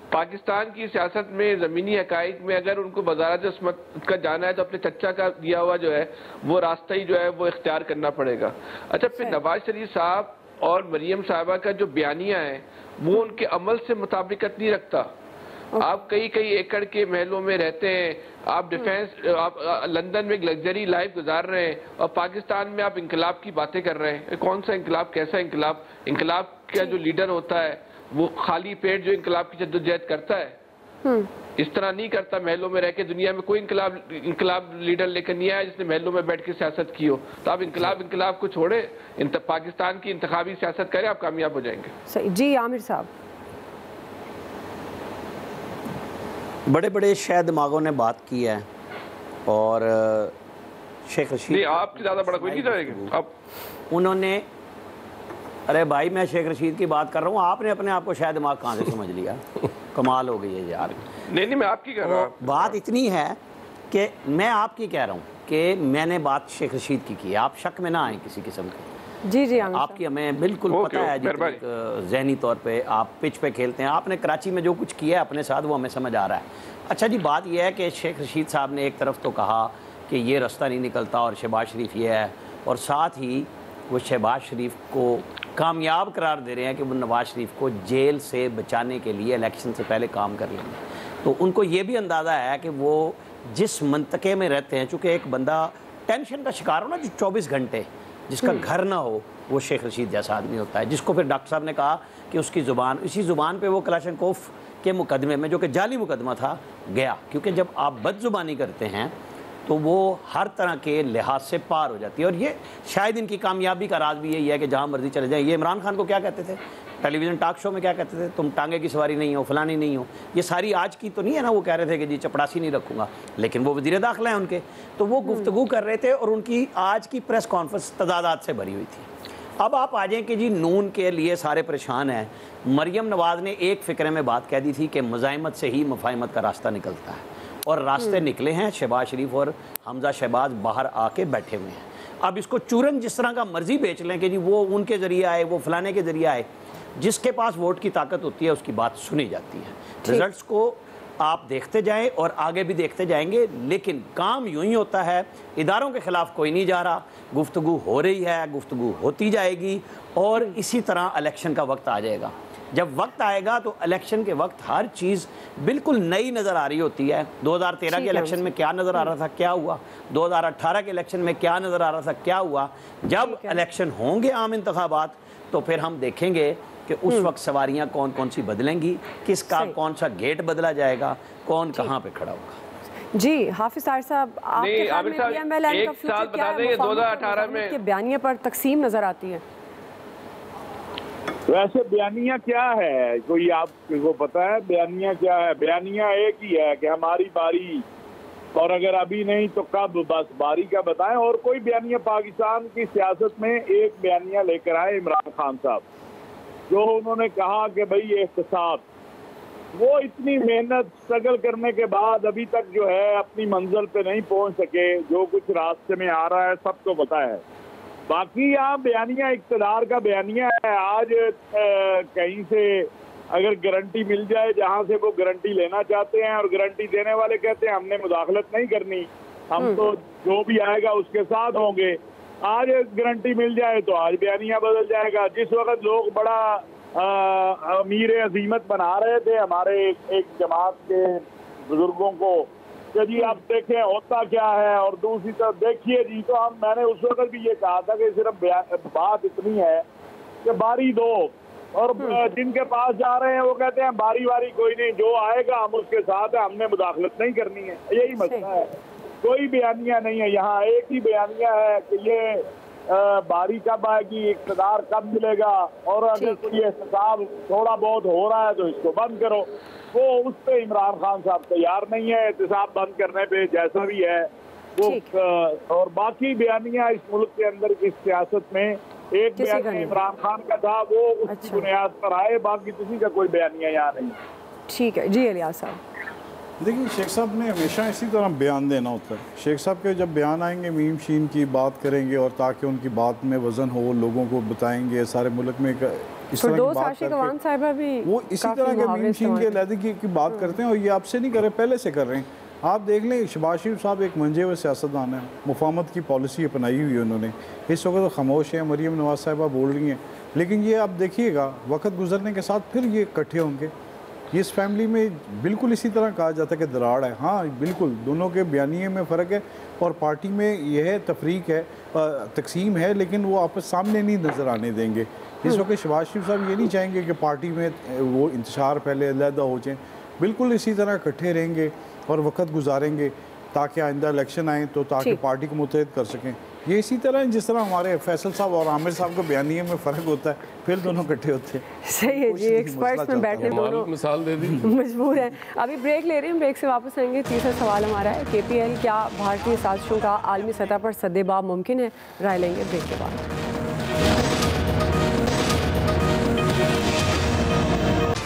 पाकिस्तान की सियासत में ज़मीनी हकाइक में अगर उनको वज़ारत उस्मत का जाना है तो अपने चचा का दिया हुआ जो है वो रास्ता ही जो है वो इख्तियार करना पड़ेगा। अच्छा, फिर नवाज शरीफ साहब और मरियम साहिबा का जो बयानिया है वो उनके अमल से मुताबिकत नहीं रखता। आप कई एकड़ के महलों में रहते हैं, आप आप लंदन में एक लग्जरी लाइफ गुजार रहे हैं, और पाकिस्तान में आप इंकलाब की बातें कर रहे हैं। कौन सा इंकलाब, कैसा इंकलाब? इंकलाब का जो लीडर होता है वो खाली पेट जो इंकलाब की जद्दोजहद करता है, इस तरह नहीं करता। महलों में रह के दुनिया में कोई इंकलाब लीडर लेकर नहीं आया जिसने महलों में बैठ के सियासत की हो। तो आप इंकलाब को छोड़े, पाकिस्तान की इंतखाबी सियासत करें, आप कामयाब हो जाएंगे। सही जी। आमिर साहब, बड़े बड़े शायद दिमागों ने बात की है, और शेख रशीद आपसे ज़्यादा बड़ा कोई नहीं रहेगा। अब उन्होंने, अरे भाई मैं शेख रशीद की बात कर रहा हूँ, आपने अपने आप को शायद दिमाग कहाँ से समझ लिया? कमाल हो गई है यार। नहीं, मैं आपकी कह रहा हूँ। बात इतनी है कि मैं आपकी कह रहा हूँ कि मैंने बात शेख रशीद की है, आप शक में ना आए किसी किस्म के। जी जी, आपकी हमें बिल्कुल पता है जी, जहनी तौर पे आप पिच पे खेलते हैं, आपने कराची में जो कुछ किया है अपने साथ वो हमें समझ आ रहा है। अच्छा जी, बात यह है कि शेख रशीद साहब ने एक तरफ तो कहा कि ये रास्ता नहीं निकलता और शहबाज शरीफ ये है, और साथ ही वो शहबाज शरीफ को कामयाब करार दे रहे हैं कि वो नवाज शरीफ को जेल से बचाने के लिए इलेक्शन से पहले काम कर लेंगे। तो उनको ये भी अंदाज़ा है कि वो जिस मंतके में रहते हैं, चूँकि एक बंदा टेंशन का शिकार हो ना जो 24 घंटे, जिसका घर ना हो वो शेख रशीद जैसा आदमी होता है, जिसको फिर डॉक्टर साहब ने कहा कि उसकी ज़ुबान, इसी ज़ुबान पे वो कलाशनकोफ के मुकदमे में, जो कि जाली मुकदमा था, गया। क्योंकि जब आप बदजुबानी करते हैं तो वो हर तरह के लिहाज से पार हो जाती है। और ये शायद इनकी कामयाबी का राज भी यही है कि जहाँ मर्जी चले जाएं। ये इमरान खान को क्या कहते थे टेलीविज़न टॉक शो में, क्या कहते थे, तुम टांगे की सवारी नहीं हो, फलानी नहीं हो। ये सारी आज की तो नहीं है ना, वो कह रहे थे कि जी चपड़ासी नहीं रखूँगा, लेकिन वो वज़ीर दाखिला हैं उनके, तो वो गुफ्तगू कर रहे थे और उनकी आज की प्रेस कॉन्फ्रेंस तजादात से भरी हुई थी। अब आप आ जाएँ कि जी नून के लिए सारे परेशान हैं। मरियम नवाज़ ने एक फ़िक्रे में बात कह दी थी कि मुज़ाहिमत से ही मुफाहिमत का रास्ता निकलता है, और रास्ते निकले हैं। शहबाज शरीफ और हमजा शहबाज बाहर आके बैठे हुए हैं। अब इसको चूरन जिस तरह का मर्जी बेच लें कि जी वो उनके ज़रिए आए, वो फलाने के ज़रिए आए, जिसके पास वोट की ताकत होती है उसकी बात सुनी जाती है। रिजल्ट्स को आप देखते जाएं और आगे भी देखते जाएंगे, लेकिन काम यूं ही होता है। इदारों के ख़िलाफ़ कोई नहीं जा रहा, गुफ्तगू हो रही है, गुफ्तगू होती जाएगी, और इसी तरह इलेक्शन का वक्त आ जाएगा। जब वक्त आएगा तो इलेक्शन के वक्त हर चीज़ बिल्कुल नई नज़र आ रही होती है। 2013 के इलेक्शन में क्या नज़र आ रहा था, क्या हुआ, 2018 के इलेक्शन में क्या नज़र आ रहा था, क्या हुआ। जब इलेक्शन होंगे आम इंतखाबात, तो फिर हम देखेंगे कि उस वक्त सवारियां कौन कौन सी बदलेंगी, किसका कौन सा गेट बदला जाएगा, कौन कहाँ पे खड़ा होगा। जी हाफिज ताहिर साहब, आपके ख्याल में PMLN का फ्यूचर क्या है? 2018 में के बयानिया पर तकसीम नजर आती है। वैसे बयानिया क्या है, कोई आपको पता है बयानिया क्या है? बयानिया एक ही है कि हमारी बारी, और अगर अभी नहीं तो कब, बस बारी का बताएं। और कोई बयानिया, पाकिस्तान की सियासत में एक बयानिया लेकर आए इमरान खान साहब, जो उन्होंने कहा कि भाई एहतसाब, वो इतनी मेहनत स्ट्रगल करने के बाद अभी तक जो है अपनी मंजिल पे नहीं पहुंच सके। जो कुछ रास्ते में आ रहा है सबको पता है। बाकी यहाँ बयानिया इक़्तिदार का बयानिया है। आज कहीं से अगर गारंटी मिल जाए जहाँ से वो गारंटी लेना चाहते हैं, और गारंटी देने वाले कहते हैं हमने मुदाखलत नहीं करनी, हम तो जो भी आएगा उसके साथ होंगे। आज गारंटी मिल जाए तो आज बयानिया बदल जाएगा। जिस वक्त लोग बड़ा अमीर अजीमत बना रहे थे हमारे एक जमात के बुजुर्गों को कि जी आप देखें होता क्या है, और दूसरी तरफ देखिए जी, तो मैंने उस वक्त भी ये कहा था कि सिर्फ बात इतनी है कि बारी दो, और जिनके पास जा रहे हैं वो कहते हैं बारी वारी कोई नहीं, जो आएगा हम उसके साथ है, हमने मुदाखलत नहीं करनी है। यही मसला है, कोई बयानिया नहीं है यहाँ। एक ही बयानिया है कि ये बारी कब आएगी, इक़्तिदार कब मिलेगा, और अगर कोई एहतसाब थोड़ा बहुत हो रहा है तो इसको बंद करो। वो उस पे इमरान खान साहब तैयार नहीं है, एहतसाब बंद करने पे, जैसा भी है वो। और बाकी बयानिया इस मुल्क के अंदर की सियासत में एक बयानिया इमरान खान का था, वो उसकी बुनियाद पर आए, बाकी किसी का कोई बयानिया यहाँ नहीं। ठीक है जी इलियास साहब। देखिए शेख साहब ने हमेशा इसी तरह बयान देना होता है। शेख साहब के जब बयान आएंगे मीम शीन की बात करेंगे, और ताकि उनकी बात में वजन हो, लोगों को बताएंगे सारे मुल्क में इस तरह की बात करके, भी वो इसी तरह के मीम शीन के लहदगी की बात करते हैं। और ये आपसे नहीं कर रहे, पहले से कर रहे हैं। आप देख लें शहबाज शरीफ साहब एक मंजे हुए सियासतदान है, मुफाहमत की पॉलिसी अपनाई हुई है उन्होंने। इस वक्त तो खामोश है, मरियम नवाज साहिबा बोल रही हैं, लेकिन ये आप देखिएगा वक्त गुजरने के साथ फिर ये इकट्ठे होंगे। इस फैमिली में बिल्कुल इसी तरह कहा जाता है कि दराड़ है। हाँ बिल्कुल, दोनों के बयानिए में फ़र्क है, और पार्टी में यह तफरीक है, तकसीम है, लेकिन वो आपस सामने नहीं नज़र आने देंगे। इस वक्त शहबाज शरीफ साहब ये नहीं चाहेंगे कि पार्टी में वो इंतशार पहले अलहदा हो जाए। बिल्कुल इसी तरह इकट्ठे रहेंगे और वक्त गुजारेंगे, ताकि आइंदा इलेक्शन आए तो ताकि पार्टी को मुतहद कर सकें। ये इसी तरह जिस तरह हमारे फैसल साहब और आमिर साहब को बयानिए में फ़र्क होता है, फिर दोनों इकट्ठे होते हैं। सही है जी, एक्सपर्ट्स में बैठने दोनों मिसाल दे दी मजबूर हैं। अभी ब्रेक ले रहे हैं, ब्रेक से वापस आएंगे। तीसरा सवाल हमारा है, KPL क्या भारतीय साजिशों का आलमी सतह पर सद्देबाब मुमकिन है? राय लेंगे ब्रेक के बाद।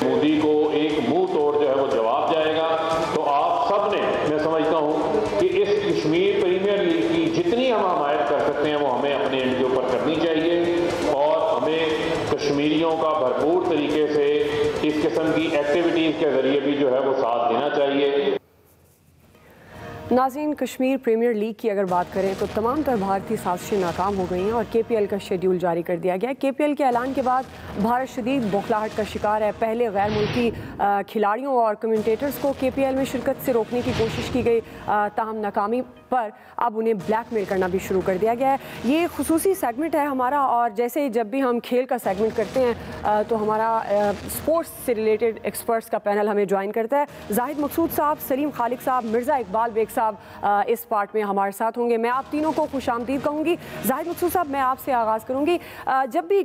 मोदी को एक मुंह तोड़ जो है वो जवाब जाएगा। तो आप सब ने, मैं समझता हूँ कि इस कश्मीर प्रीमियर लीग की जितनी हम हमायत कर सकते हैं वो हमें अपने एंड के ऊपर करनी चाहिए, और हमें कश्मीरियों का भरपूर तरीके से इस किस्म की एक्टिविटीज़ के ज़रिए भी जो है वो साथ देना चाहिए। नाज़रीन, कश्मीर प्रीमियर लीग की अगर बात करें तो तमाम तर भारतीय साजिशें नाकाम हो गई हैं और KPL का शेड्यूल जारी कर दिया गया। KPL के ऐलान के बाद भारत शदीद बौखलाहट का शिकार है। पहले गैर मुल्की खिलाड़ियों और कमेंटेटर्स को KPL में शिरकत से रोकने की कोशिश की गई, ताहम नाकामी पर अब उन्हें ब्लैकमेल करना भी शुरू कर दिया गया है। ये खुसूसी सेगमेंट है हमारा, और जैसे जब भी हम खेल का सेगमेंट करते हैं तो हमारा स्पोर्ट्स से रिलेटेड एक्सपर्ट्स का पैनल हमें ज्वाइन करता है। जाहिद मकसूद साहब, सलीम खालिक साहब, मिर्ज़ा इकबाल बेग साहब इस पार्ट में हमारे साथ होंगे। मैं आप तीनों को खुशामदीद कहूँगी। जाहिद मकसूद साहब, मैं आपसे आगाज़ करूँगी। जब भी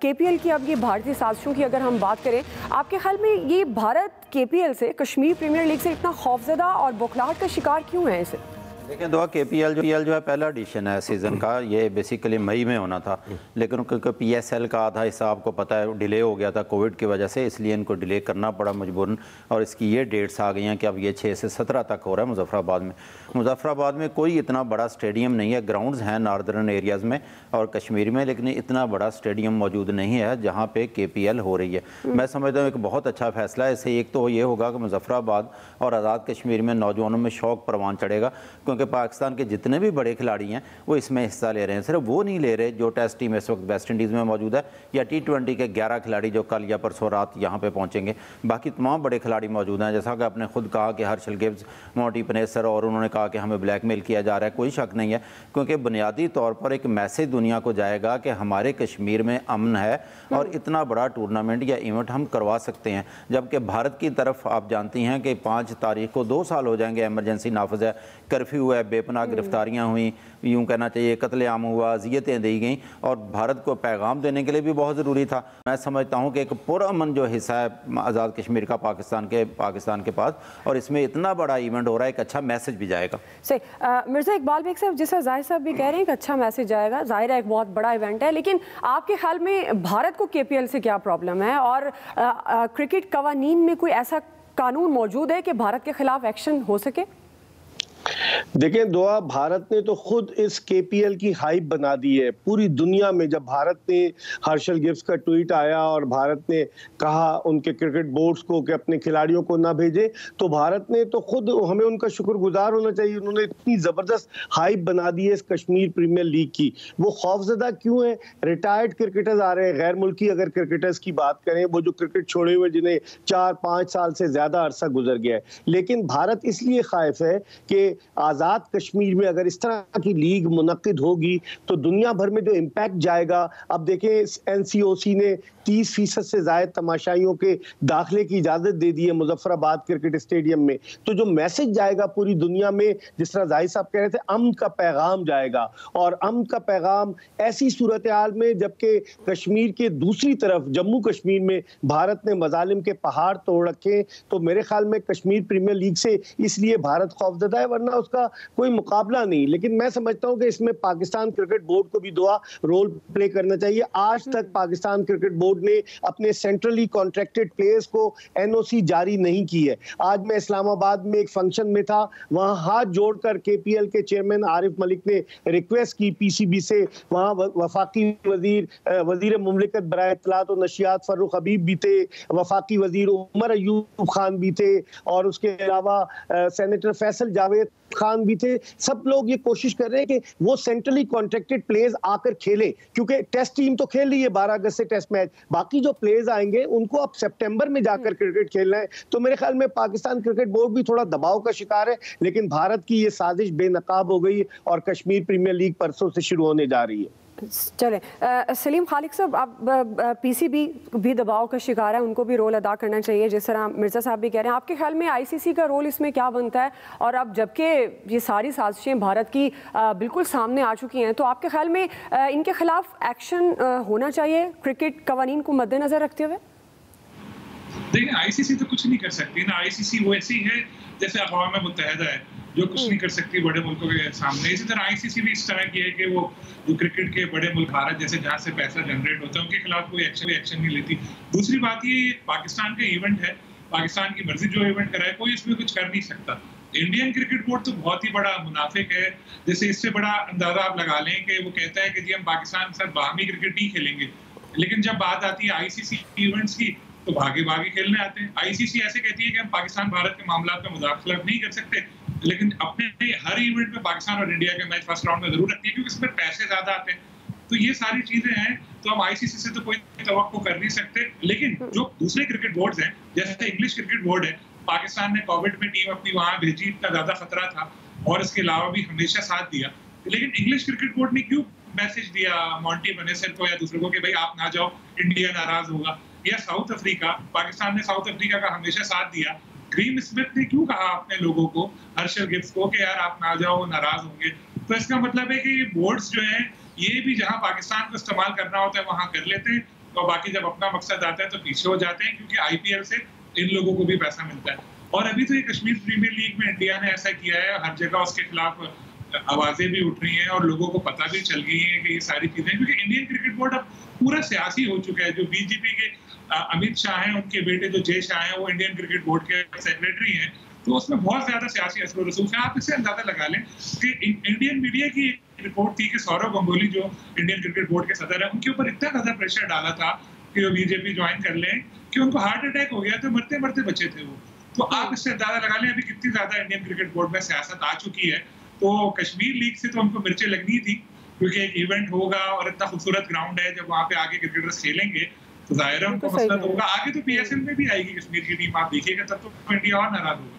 KPL की अब ये भारतीय साजिशों की अगर हम बात करें, आपके ख्याल में ये भारत KPL से, कश्मीर प्रीमियर लीग से इतना खौफजदा और बौखलाहट का शिकार क्यों है इसे? देखें दुआ, KPL जो है पहला एडिशन है सीज़न का, ये बेसिकली मई में होना था, लेकिन क्योंकि PSL का आधा हिस्सा आपको पता है डिले हो गया था कोविड की वजह से, इसलिए इनको डिले करना पड़ा मजबूरन, और इसकी ये डेट्स आ गई हैं कि अब ये 6 से 17 तक हो रहा है मुजफ्फराबाद में। मुजफ्फराबाद में कोई इतना बड़ा स्टेडियम नहीं है, ग्राउंड्स हैं नॉर्दर्न एरियाज़ में और कश्मीर में, लेकिन इतना बड़ा स्टेडियम मौजूद नहीं है जहाँ पे KPL हो रही है। मैं समझता हूँ एक बहुत अच्छा फैसला है। इससे एक तो ये होगा कि मुजफ्फराबाद और आज़ाद कश्मीर में नौजवानों में शौक़ परवान चढ़ेगा, क्योंकि पाकिस्तान के जितने भी बड़े खिलाड़ी हैं वो इसमें हिस्सा ले रहे हैं। सिर्फ वो नहीं ले रहे जो टेस्ट टीम इस वक्त वेस्ट इंडीज़ में मौजूद है, या T20 के 11 खिलाड़ी जो कल या परसों रात यहाँ पे पहुँचेंगे, बाकी तमाम बड़े खिलाड़ी मौजूद हैं। जैसा कि आपने खुद कहा कि हर्षल गिब्स, मोंटी पनेसर, और उन्होंने कहा कि हमें ब्लैकमेल किया जा रहा है, कोई शक नहीं है, क्योंकि बुनियादी तौर पर एक मैसेज दुनिया को जाएगा कि हमारे कश्मीर में अमन है और इतना बड़ा टूर्नामेंट या इवेंट हम करवा सकते हैं। जबकि भारत की तरफ आप जानती हैं कि 5 तारीख को 2 साल हो जाएंगे, एमरजेंसी नाफिज है, कर्फ्यू है, बेपनाह गिरफ्तारियाँ हुई, यूँ कहना चाहिए कत्लेआम हुआ, अज़ियतें दी गई, और भारत को पैगाम देने के लिए भी बहुत ज़रूरी था। मैं समझता हूँ कि एक पुरअमन जो हिस्सा है आज़ाद कश्मीर का पाकिस्तान के पास, और इसमें इतना बड़ा इवेंट हो रहा है, एक अच्छा मैसेज भी जाएगा। सही। मिर्ज़ा इकबाल बेग साहब, जैसा जाहिर साहब भी कह रहे हैं कि अच्छा मैसेज जाएगा, जाहिर है एक बहुत बड़ा इवेंट है, लेकिन आपके ख्याल में भारत को KPL से क्या प्रॉब्लम है, और क्रिकेट कवानीन में कोई ऐसा कानून मौजूद है कि भारत के खिलाफ एक्शन हो सके? देखिए दुआ, भारत ने तो खुद इस KPL की हाइप बना दी है पूरी दुनिया में। जब भारत ने हर्षल गिब्स का ट्वीट आया और भारत ने कहा उनके क्रिकेट बोर्ड्स को कि अपने खिलाड़ियों को ना भेजें, तो भारत ने तो खुद, हमें उनका शुक्रगुजार होना चाहिए, उन्होंने इतनी ज़बरदस्त हाइप बना दी है इस कश्मीर प्रीमियर लीग की। वो खौफजदा क्यों है? रिटायर्ड क्रिकेटर्स आ रहे हैं, गैर मुल्की अगर क्रिकेटर्स की बात करें, वो जो क्रिकेट छोड़े हुए जिन्हें 4-5 साल से ज़्यादा अरसा गुजर गया है, लेकिन भारत इसलिए खाइफ है कि आज़ाद कश्मीर में अगर इस तरह की लीग मुनक्किद होगी तो दुनिया भर में जो इम्पैक्ट जाएगा। अब देखें NCOC ने 30% से ज़्यादा तमाशाइयों के दाखिले की इजाज़त दे दी है मुजफ्फराबाद क्रिकेट स्टेडियम में, तो जो मैसेज जाएगा पूरी दुनिया में, जिस तरह जाहिद साहब कह रहे थे, अमन का पैगाम जाएगा। और अमन का पैगाम ऐसी सूरत हाल में जबकि कश्मीर के दूसरी तरफ जम्मू कश्मीर में भारत ने मजालिम के पहाड़ तोड़ रखे, तो मेरे ख्याल में कश्मीर प्रीमियर लीग से इसलिए भारत खौफजदा है, वरना उसका कोई मुकाबला नहीं। लेकिन मैं समझता हूं कि इसमें पाकिस्तान क्रिकेट बोर्ड को भी दुआ रोल प्ले करना चाहिए। आज तक पाकिस्तान क्रिकेट बोर्ड ने अपने सेंट्रली कॉन्ट्रैक्टेड प्लेयर्स को NOC जारी नहीं की है। आज मैं इस्लामाबाद में एक फंक्शन में था, वहां हाथ जोड़कर KPL के चेयरमैन आरिफ मलिक ने रिक्वेस्ट की PCB से, वहां वफाकी वजीर मुमलिकत बराए इत्तलात और नशियात फर्रुख हबीब भी थे, वफाकी वजीर उमर अयूब खान भी थे, और उसके अलावा सेनेटर फैसल जावेद खान भी थे। सब लोग ये कोशिश कर रहे हैं कि वो सेंट्रली कॉन्ट्रैक्टेड प्लेयर्स आकर खेलें, क्योंकि टेस्ट टीम तो खेल रही है 12 अगस्त से टेस्ट मैच, बाकी जो प्लेयर्स आएंगे उनको अब सितंबर में जाकर क्रिकेट खेलना है। तो मेरे ख्याल में पाकिस्तान क्रिकेट बोर्ड भी थोड़ा दबाव का शिकार है, लेकिन भारत की ये साजिश बेनकाब हो गई और कश्मीर प्रीमियर लीग परसों से शुरू होने जा रही है। चले सलीम खालिक साहब, अब PCB भी दबाव का शिकार है, उनको भी रोल अदा करना चाहिए, जिस तरह मिर्ज़ा साहब भी कह रहे हैं। आपके ख्याल में ICC का रोल इसमें क्या बनता है? और अब जबकि ये सारी साजिशें भारत की बिल्कुल सामने आ चुकी हैं, तो आपके ख्याल में इनके खिलाफ एक्शन होना चाहिए क्रिकेट कवानीन को मद्देनजर रखते हुए? देखिए ICC तो कुछ नहीं कर सकती ना। ICC वो ऐसी है जैसे अक़वाम मुत्तहिदा है, जो कुछ नहीं कर सकती बड़े मुल्कों के सामने। इसी तरह ICC भी इस तरह की है कि वो जो क्रिकेट के बड़े मुल्क भारत जैसे जहाँ से पैसा जनरेट होता है उनके खिलाफ कोई एक्शन नहीं लेती। दूसरी बात ये पाकिस्तान का इवेंट है, पाकिस्तान की मर्जी जो इवेंट कराए, कोई इसमें कुछ कर नहीं सकता। इंडियन क्रिकेट बोर्ड तो बहुत ही बड़ा मुनाफिक है। जैसे इससे बड़ा अंदाजा आप लगा लें कि वो कहता है कि जी हम पाकिस्तान के साथ बाहमी क्रिकेट ही खेलेंगे, लेकिन जब बात आती है ICC इवेंट्स की तो भागे भागे खेलने आते हैं। ICC ऐसे कहती है कि हम पाकिस्तान भारत के मामला में मुदाखलत नहीं कर सकते, लेकिन अपने हर इवेंट में पाकिस्तान और इंडिया के मैच फर्स्ट राउंड में जरूर रखती है, क्योंकि इसमें पैसे ज्यादा आते हैं। तो ये सारी चीजें हैं, तो हम आईसीसी से तो कोई तवक्को कर नहीं सकते। लेकिन जो दूसरे क्रिकेट बोर्ड्स हैं, जैसे इंग्लिश क्रिकेट बोर्ड है, पाकिस्तान ने कोविड में टीम अपनी वहां भेजी, इतना ज्यादा खतरा था और इसके अलावा भी हमेशा साथ दिया। लेकिन इंग्लिश क्रिकेट बोर्ड ने क्यों मैसेज दिया मॉन्टी बनेसर को या दूसरों को कि भाई आप ना जाओ, इंडिया नाराज होगा? या साउथ अफ्रीका, पाकिस्तान ने साउथ अफ्रीका का हमेशा साथ दिया। ग्रीम स्मिथ ने क्यों कहा अपने लोगों को, हर्षल गिब्स को, कि यार आप ना जाओ, नाराज होंगे? तो इसका मतलब है कि बोर्ड्स जो हैं ये भी जहां पाकिस्तान को इस्तेमाल करना होता है वहां कर लेते हैं, और बाकी जब अपना मकसद आता है तो पीछे हो जाते हैं, क्योंकि आईपीएल से इन लोगों को भी पैसा मिलता है। और अभी तो ये कश्मीर प्रीमियर लीग में इंडिया ने ऐसा किया है, हर जगह उसके खिलाफ आवाजें भी उठ रही हैं और लोगों को पता भी चल गई है कि ये सारी चीजें, क्योंकि इंडियन क्रिकेट बोर्ड अब पूरा सियासी हो चुका है। जो बीजेपी के अमित शाह हैं, उनके बेटे जो जय शाह हैं, वो इंडियन क्रिकेट बोर्ड के सेक्रेटरी हैं, तो उसमें बहुत ज्यादा सियासी असर रसूख है। आप इससे अंदाजा लगा लें कि इंडियन मीडिया की रिपोर्ट थी कि सौरव गंगुली जो इंडियन क्रिकेट बोर्ड के सदर है, उनके ऊपर इतना ज्यादा प्रेशर डाला था कि वो बीजेपी ज्वाइन कर लें कि उनको हार्ट अटैक हो गया, तो मरते मरते बचे थे वो। तो आप इससे अंदाजा लगा लें अभी कितनी ज्यादा इंडियन क्रिकेट बोर्ड में सियासत आ चुकी है। तो कश्मीर लीग से तो उनको मिर्चें लगनी थी, क्योंकि एक इवेंट होगा और इतना खूबसूरत ग्राउंड है, जब वहाँ पे आगे क्रिकेटर्स खेलेंगे तो जाहिर है उनको मसला होगा। आगे तो पीएसएल में भी आएगी कश्मीर की टीम, आप देखिएगा, तब तो इंडिया और नाराज होगा।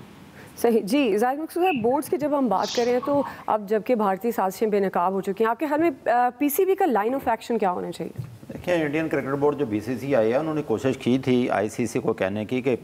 सही जी। जाहिद मकसूद है, बोर्ड्स की जब हम बात करें तो अब जबकि भारतीय साजिशें बेनकाब हो चुकी हैं, आपके ख्याल में पीसीबी का लाइन ऑफ एक्शन क्या होना चाहिए? देखिए, इंडियन क्रिकेट बोर्ड जो बीसीसीआई है, उन्होंने कोशिश की थी आईसीसी को कहने की कि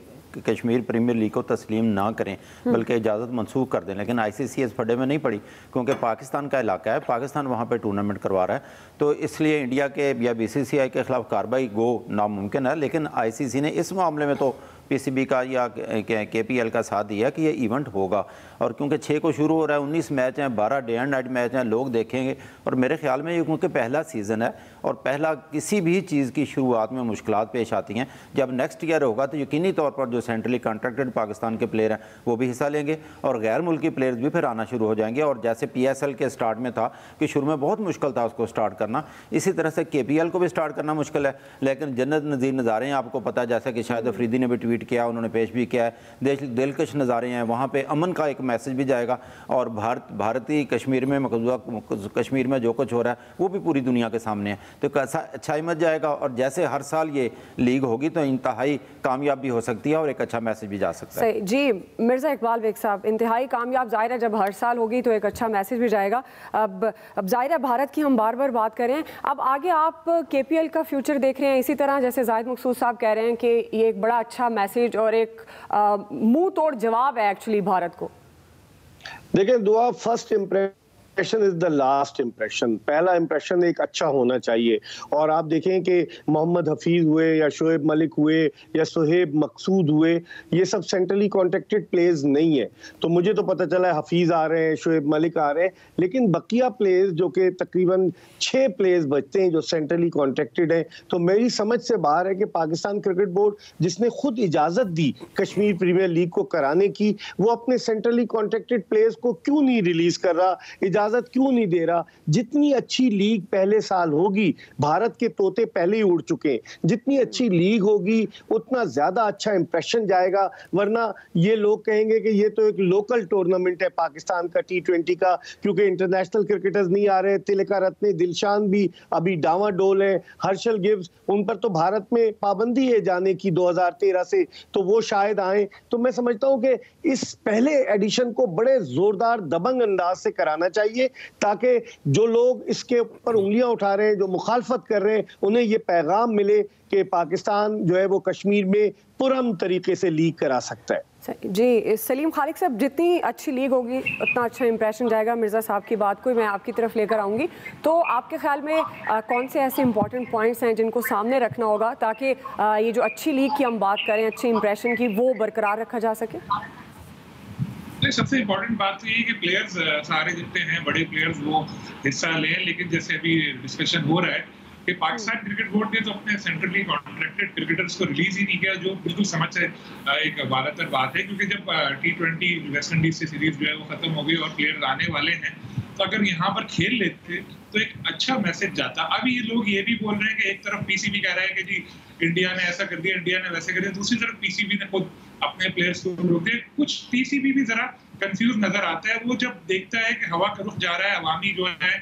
कश्मीर प्रीमियर लीग को तस्लीम ना करें, बल्कि इजाज़त मनसूख कर दें, लेकिन आईसीसी इस फड्डे में नहीं पड़ी, क्योंकि पाकिस्तान का इलाका है, पाकिस्तान वहाँ पे टूर्नामेंट करवा रहा है, तो इसलिए इंडिया के या बीसीसीआई के खिलाफ कार्रवाई गो नामुमकिन है। लेकिन आईसीसी ने इस मामले में तो पीसीबी का या केपीएल का साथ दिया कि ये इवेंट होगा, और क्योंकि 6 को शुरू हो रहा है, 19 मैच हैं, 12 डे एंड नाइट मैच हैं, लोग देखेंगे। और मेरे ख्याल में ये क्योंकि पहला सीज़न है और पहला किसी भी चीज़ की शुरुआत में मुश्किलात पेश आती हैं, जब नेक्स्ट ईयर होगा तो यकीनी तौर पर जो सेंट्रली कॉन्ट्रैक्टेड पाकिस्तान के प्लेयर हैं वो भी हिस्सा लेंगे और गैर मुल्की प्लेयर्स भी फिर आना शुरू हो जाएंगे। और जैसे पीएसएल के स्टार्ट में था कि शुरू में बहुत मुश्किल था उसको स्टार्ट करना, इसी तरह से केपीएल को भी स्टार्ट करना मुश्किल है। लेकिन जन्नत नज़ीर नज़ारे हैं, आपको पता है, जैसा कि शाहिद अफरीदी ने भी ट्वीट किया, उन्होंने पेश भी किया है, दिलकश नज़ारे हैं, वहाँ पर अमन का एक मैसेज भी जाएगा। और भारतीय कश्मीर में, मौजूदा कश्मीर में जो कुछ हो रहा है वो भी पूरी दुनिया के सामने है, तो कैसा अच्छा इमेज जाएगा। और जैसे हर साल ये लीग होगी तो इंतहाई कामयाब भी हो सकती है और एक अच्छा मैसेज भी जा सकता है। जी मिर्ज़ा इकबाल बेग साहब, इंतहाई कामयाब ज़ाहिर है जब हर साल होगी तो एक अच्छा मैसेज भी जाएगा। अब ज़ाहिर है भारत की हम बार बार बात करें, अब आगे आप केपीएल का फ्यूचर देख रहे हैं इसी तरह, जैसे जाहिद मकसूद साहब कह रहे हैं कि ये एक बड़ा अच्छा मैसेज और एक मुंह तोड़ जवाब है एक्चुअली भारत को? देखिए दुआ, first impression is the last impression. पहला इम्प्रेशन एक अच्छा होना चाहिए। और आप देखें कि मोहम्मद हफीज हुए या शोएब मलिक हुए या सुहेब मकसूद हुए, ये सब सेंट्रली कॉन्ट्रैक्टेड प्लेयर्स नहीं है। तो मुझे तो पता चला है हफीज आ रहे हैं, शोएब मलिक आ रहे हैं, लेकिन बकिया प्लेयर्स जो कि तकरीबन 6 प्लेयर्स बचते हैं जो सेंट्रली कॉन्ट्रैक्टेड हैं। तो मेरी समझ से बाहर है कि पाकिस्तान क्रिकेट बोर्ड, जिसने खुद इजाजत दी कश्मीर प्रीमियर लीग को कराने की, वो अपने सेंट्रली कॉन्ट्रैक्टेड प्लेयर्स को क्यों नहीं रिलीज कर रहा, इजाजत क्यों नहीं दे रहा? जितनी अच्छी लीग पहले साल होगी, भारत के तोते पहले ही उड़ चुके हैं, जितनी अच्छी लीग होगी उतना ज्यादा अच्छा इंप्रेशन जाएगा। वरना ये लोग कहेंगे कि ये तो एक लोकल टूर्नामेंट है पाकिस्तान का, T20 का, क्योंकि इंटरनेशनल क्रिकेटर्स नहीं आ रहे। तिलका रत्ने, दिलशान भी अभी डावाडोल है, हर्षल गिब्स, उन पर तो भारत में पाबंदी है जाने की 2013 से, तो वो शायद आए। तो मैं समझता हूं कि इस पहले एडिशन को बड़े जोरदार दबंग अंदाज से कराना चाहिए, ताकि जो लोग इसके ऊपर उंगलियां उठा रहे हैं, जो मुखालफत कर रहे हैं, उन्हें ये पैगाम मिले कि पाकिस्तान जो है वो कश्मीर में पुरअमन तरीके से लीग करा सकता है। जी सलीम खालिक साहब, जितनी अच्छी लीग होगी उतना अच्छा इंप्रेशन जाएगा। मिर्ज़ा साहब की बात को मैं आपकी तरफ लेकर आऊँगी, तो आपके ख्याल में कौन से ऐसे इंपॉर्टेंट पॉइंट्स हैं जिनको सामने रखना होगा ताकि ये जो अच्छी लीग की हम बात करें, अच्छी इंप्रेशन की, वो बरकरार रखा जा सके? सबसे इम्पोर्टेंट बात तो ये कि प्लेयर्स सारे जितने हैं बड़े प्लेयर्स वो हिस्सा लें। लेकिन जैसे अभी डिस्कशन हो रहा है कि पाकिस्तान क्रिकेट बोर्ड ने तो अपने सेंट्रली कॉन्ट्रैक्टेड क्रिकेटर्स को रिलीज ही नहीं किया, जो बिल्कुल समझ से एक वालतर बात है, क्योंकि जब T20 वेस्ट इंडीज से सीरीज जो है वो खत्म हो गई और प्लेयर्स आने वाले हैं, तो अगर यहाँ पर खेल लेते तो एक अच्छा मैसेज जाता। अब ये लोग ये भी बोल रहे हैं कि एक तरफ पीसीबी कह रहा है कि जी इंडिया ने ऐसा कर दिया, इंडिया ने वैसे कर दिया, दूसरी तरफ पीसीबी ने खुद अपने प्लेयर्स को रोक दिया। कुछ पीसीबी भी जरा कंफ्यूज नजर आता है। वो जब देखता है कि हवा का रुख जा रहा है, अवामी जो है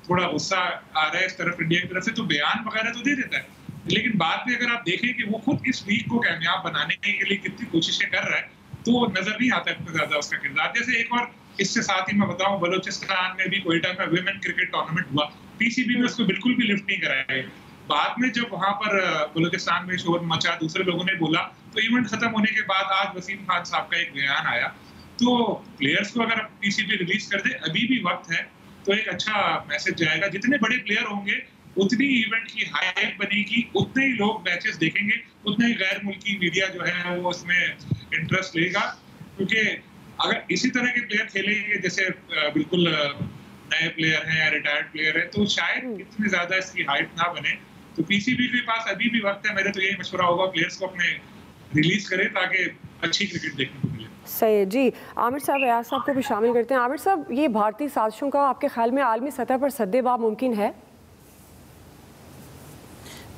थोड़ा गुस्सा आ रहा है इस तरफ इंडिया की तरफ से, तो बयान वगैरह तो दे देता है, लेकिन बाद में अगर आप देखें कि वो खुद इस लीग को कामयाब बनाने के लिए कितनी कोशिशें कर रहा है, तो नजर नहीं आता इतना ज्यादा उसका किरदार। जैसे एक और इससे साथ ही मैं बताऊं, बलोचिस्तान में भी कोयटा में विमेन क्रिकेट टूर्नामेंट हुआ, पीसीबी में उसको बिल्कुल भी लिफ्ट नहीं कराया। बाद में जब वहां पर बलोचिस्तान में शोर मचा, दूसरे लोगों ने बोला, तो इवेंट खत्म होने के बाद आज वसीम खान साहब का एक बयान आया। तो प्लेयर्स को अगर पीसीबी रिलीज कर दे, अभी भी वक्त है, तो एक अच्छा मैसेज जाएगा। जितने बड़े प्लेयर होंगे उतनी इवेंट की हाइप बनेगी, उतने ही लोग मैचेस देखेंगे, उतने ही गैर मुल्की मीडिया जो है वो उसमें इंटरेस्ट लेगा। क्योंकि अगर इसी तरह के प्लेयर खेलेंगे जैसे बिल्कुल नए प्लेयर हैं या रिटायर्ड प्लेयर हैं, तो शायद इतनी ज्यादा इसकी हाइप ना बने। तो पीसीबी के पास अभी भी वक्त है। मेरे तो यही मशवरा होगा, प्लेयर्स को अपने रिलीज करें ताकि अच्छी क्रिकेट देखने को मिले। सही है जी। आमिर साहब, अयाज साहब को भी शामिल करते हैं। आमिर साहब, ये भारतीय साजिशों का आपके ख्याल में आलमी सतह पर सद्देबाब मुमकिन है?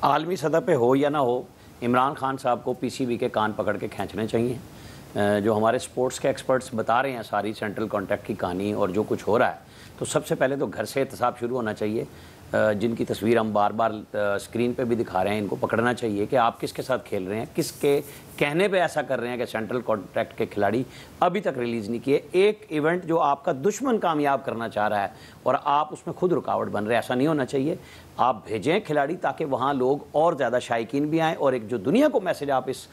आलमी सतह पे हो या ना हो, इमरान खान साहब को पीसीबी के कान पकड़ के खींचने चाहिए। जो हमारे स्पोर्ट्स के एक्सपर्ट्स बता रहे हैं सारी सेंट्रल कॉन्ट्रैक्ट की कहानी और जो कुछ हो रहा है, तो सबसे पहले तो घर से एहतसाब शुरू होना चाहिए। जिनकी तस्वीर हम बार बार स्क्रीन पे भी दिखा रहे हैं, इनको पकड़ना चाहिए कि आप किसके साथ खेल रहे हैं, किसके कहने पे ऐसा कर रहे हैं कि सेंट्रल कॉन्ट्रैक्ट के खिलाड़ी अभी तक रिलीज़ नहीं किए। एक इवेंट जो आपका दुश्मन कामयाब करना चाह रहा है और आप उसमें खुद रुकावट बन रहे हैं, ऐसा नहीं होना चाहिए। आप भेजें खिलाड़ी ताकि वहाँ लोग और ज़्यादा शायकीन भी आएँ, और एक जो दुनिया को मैसेज आप इस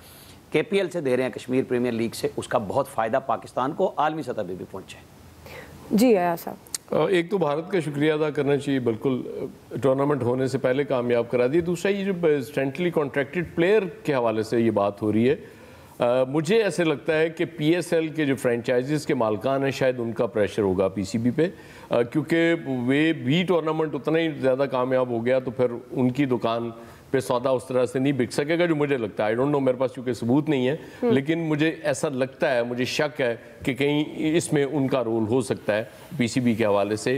KPL से दे रहे हैं, कश्मीर प्रीमियर लीग से, उसका बहुत फ़ायदा पाकिस्तान को आलमी सतह पर भी पहुँचे। जी अयाज साहब, एक तो भारत का शुक्रिया अदा करना चाहिए, बिल्कुल टूर्नामेंट होने से पहले कामयाब करा दिए। दूसरा, ये जो सेंट्रली कॉन्ट्रैक्टेड प्लेयर के हवाले से ये बात हो रही है, मुझे ऐसे लगता है कि PSL के जो फ्रेंचाइजीज़ के मालकान हैं, शायद उनका प्रेशर होगा PCB पे, क्योंकि वे भी टूर्नामेंट उतना ही ज़्यादा कामयाब हो गया तो फिर उनकी दुकान पे सौदा उस तरह से नहीं बिक सकेगा, जो मुझे लगता है। आई डोंट नो, मेरे पास चूँकि सबूत नहीं है, लेकिन मुझे ऐसा लगता है, मुझे शक है कि कहीं इसमें उनका रोल हो सकता है PCB के हवाले से।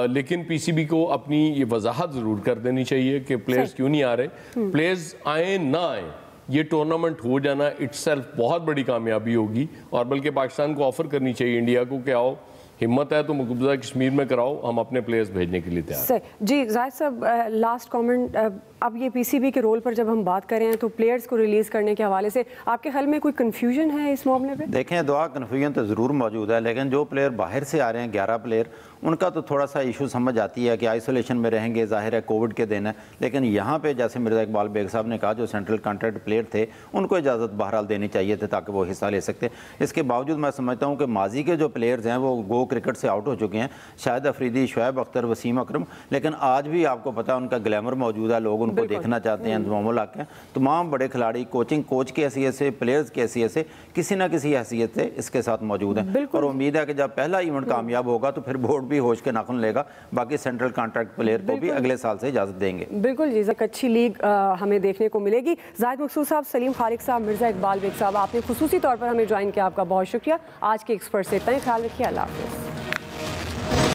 लेकिन PCB को अपनी ये वजाहत ज़रूर कर देनी चाहिए कि प्लेयर्स क्यों नहीं आ रहे। प्लेयर्स आए ना आए, ये टूर्नामेंट हो जाना इट्सेल्फ बहुत बड़ी कामयाबी होगी, और बल्कि पाकिस्तान को ऑफ़र करनी चाहिए इंडिया को कि आओ, हिम्मत है तो मकबूजा कश्मीर में कराओ, हम अपने प्लेयर्स भेजने के लिए तैयार हैं। जी जाहिद साहब, लास्ट कमेंट। अब ये PCB के रोल पर जब हम बात करें तो प्लेयर्स को रिलीज़ करने के हवाले से आपके ख्याल में कोई कन्फ्यूजन है इस मामले पे? देखें, दुआ कन्फ्यूजन तो ज़रूर मौजूद है, लेकिन जो प्लेयर बाहर से आ रहे हैं 11 प्लेयर, उनका तो थोड़ा सा इशू समझ आती है कि आइसोलेशन में रहेंगे, जाहिर है कोविड के दिन है। लेकिन यहाँ पे जैसे मिर्ज़ा इकबाल बेग साहब ने कहा, जो सेंट्रल कॉन्ट्रैक्ट प्लेयर थे उनको इजाज़त बहरहाल देनी चाहिए थी ताकि वो हिस्सा ले सकते। इसके बावजूद मैं समझता हूँ कि माजी के जो प्लेयर्स हैं वो गो क्रिकेट से आउट हो चुके हैं, शाहिद अफरीदी, शुएब अख्तर, वसीम अकरम, लेकिन आज भी आपको पता है उनका ग्लैमर मौजूद है, लोग उनको देखना चाहते हैं। इंतजामुल हक हैं, तमाम बड़े खिलाड़ी कोचिंग कोच की हैसियत से, प्लेयर्स की हैसियत से, किसी ना किसी हैसियत से इसके साथ मौजूद हैं, और उम्मीद है कि जब पहला इवेंट कामयाब होगा तो फिर बोर्ड भी होश के नाखुन लेगा, बाकी सेंट्रल कॉन्ट्रैक्ट प्लेयर को भी अगले साल से इजाज़त देंगे। बिल्कुल जी, एक अच्छी लीग हमें देखने को मिलेगी। जाहिद मकसूद साहब, सलीम खालिक साहब, मिर्ज़ा इकबाल बेग साहब, आपने खुसूसी तौर पर हमें ज्वाइन किया, आपका बहुत शुक्रिया। आज के एक्सपर्ट से इतना ही, ख्याल रखिए, अल्लाह हाफ़िज़।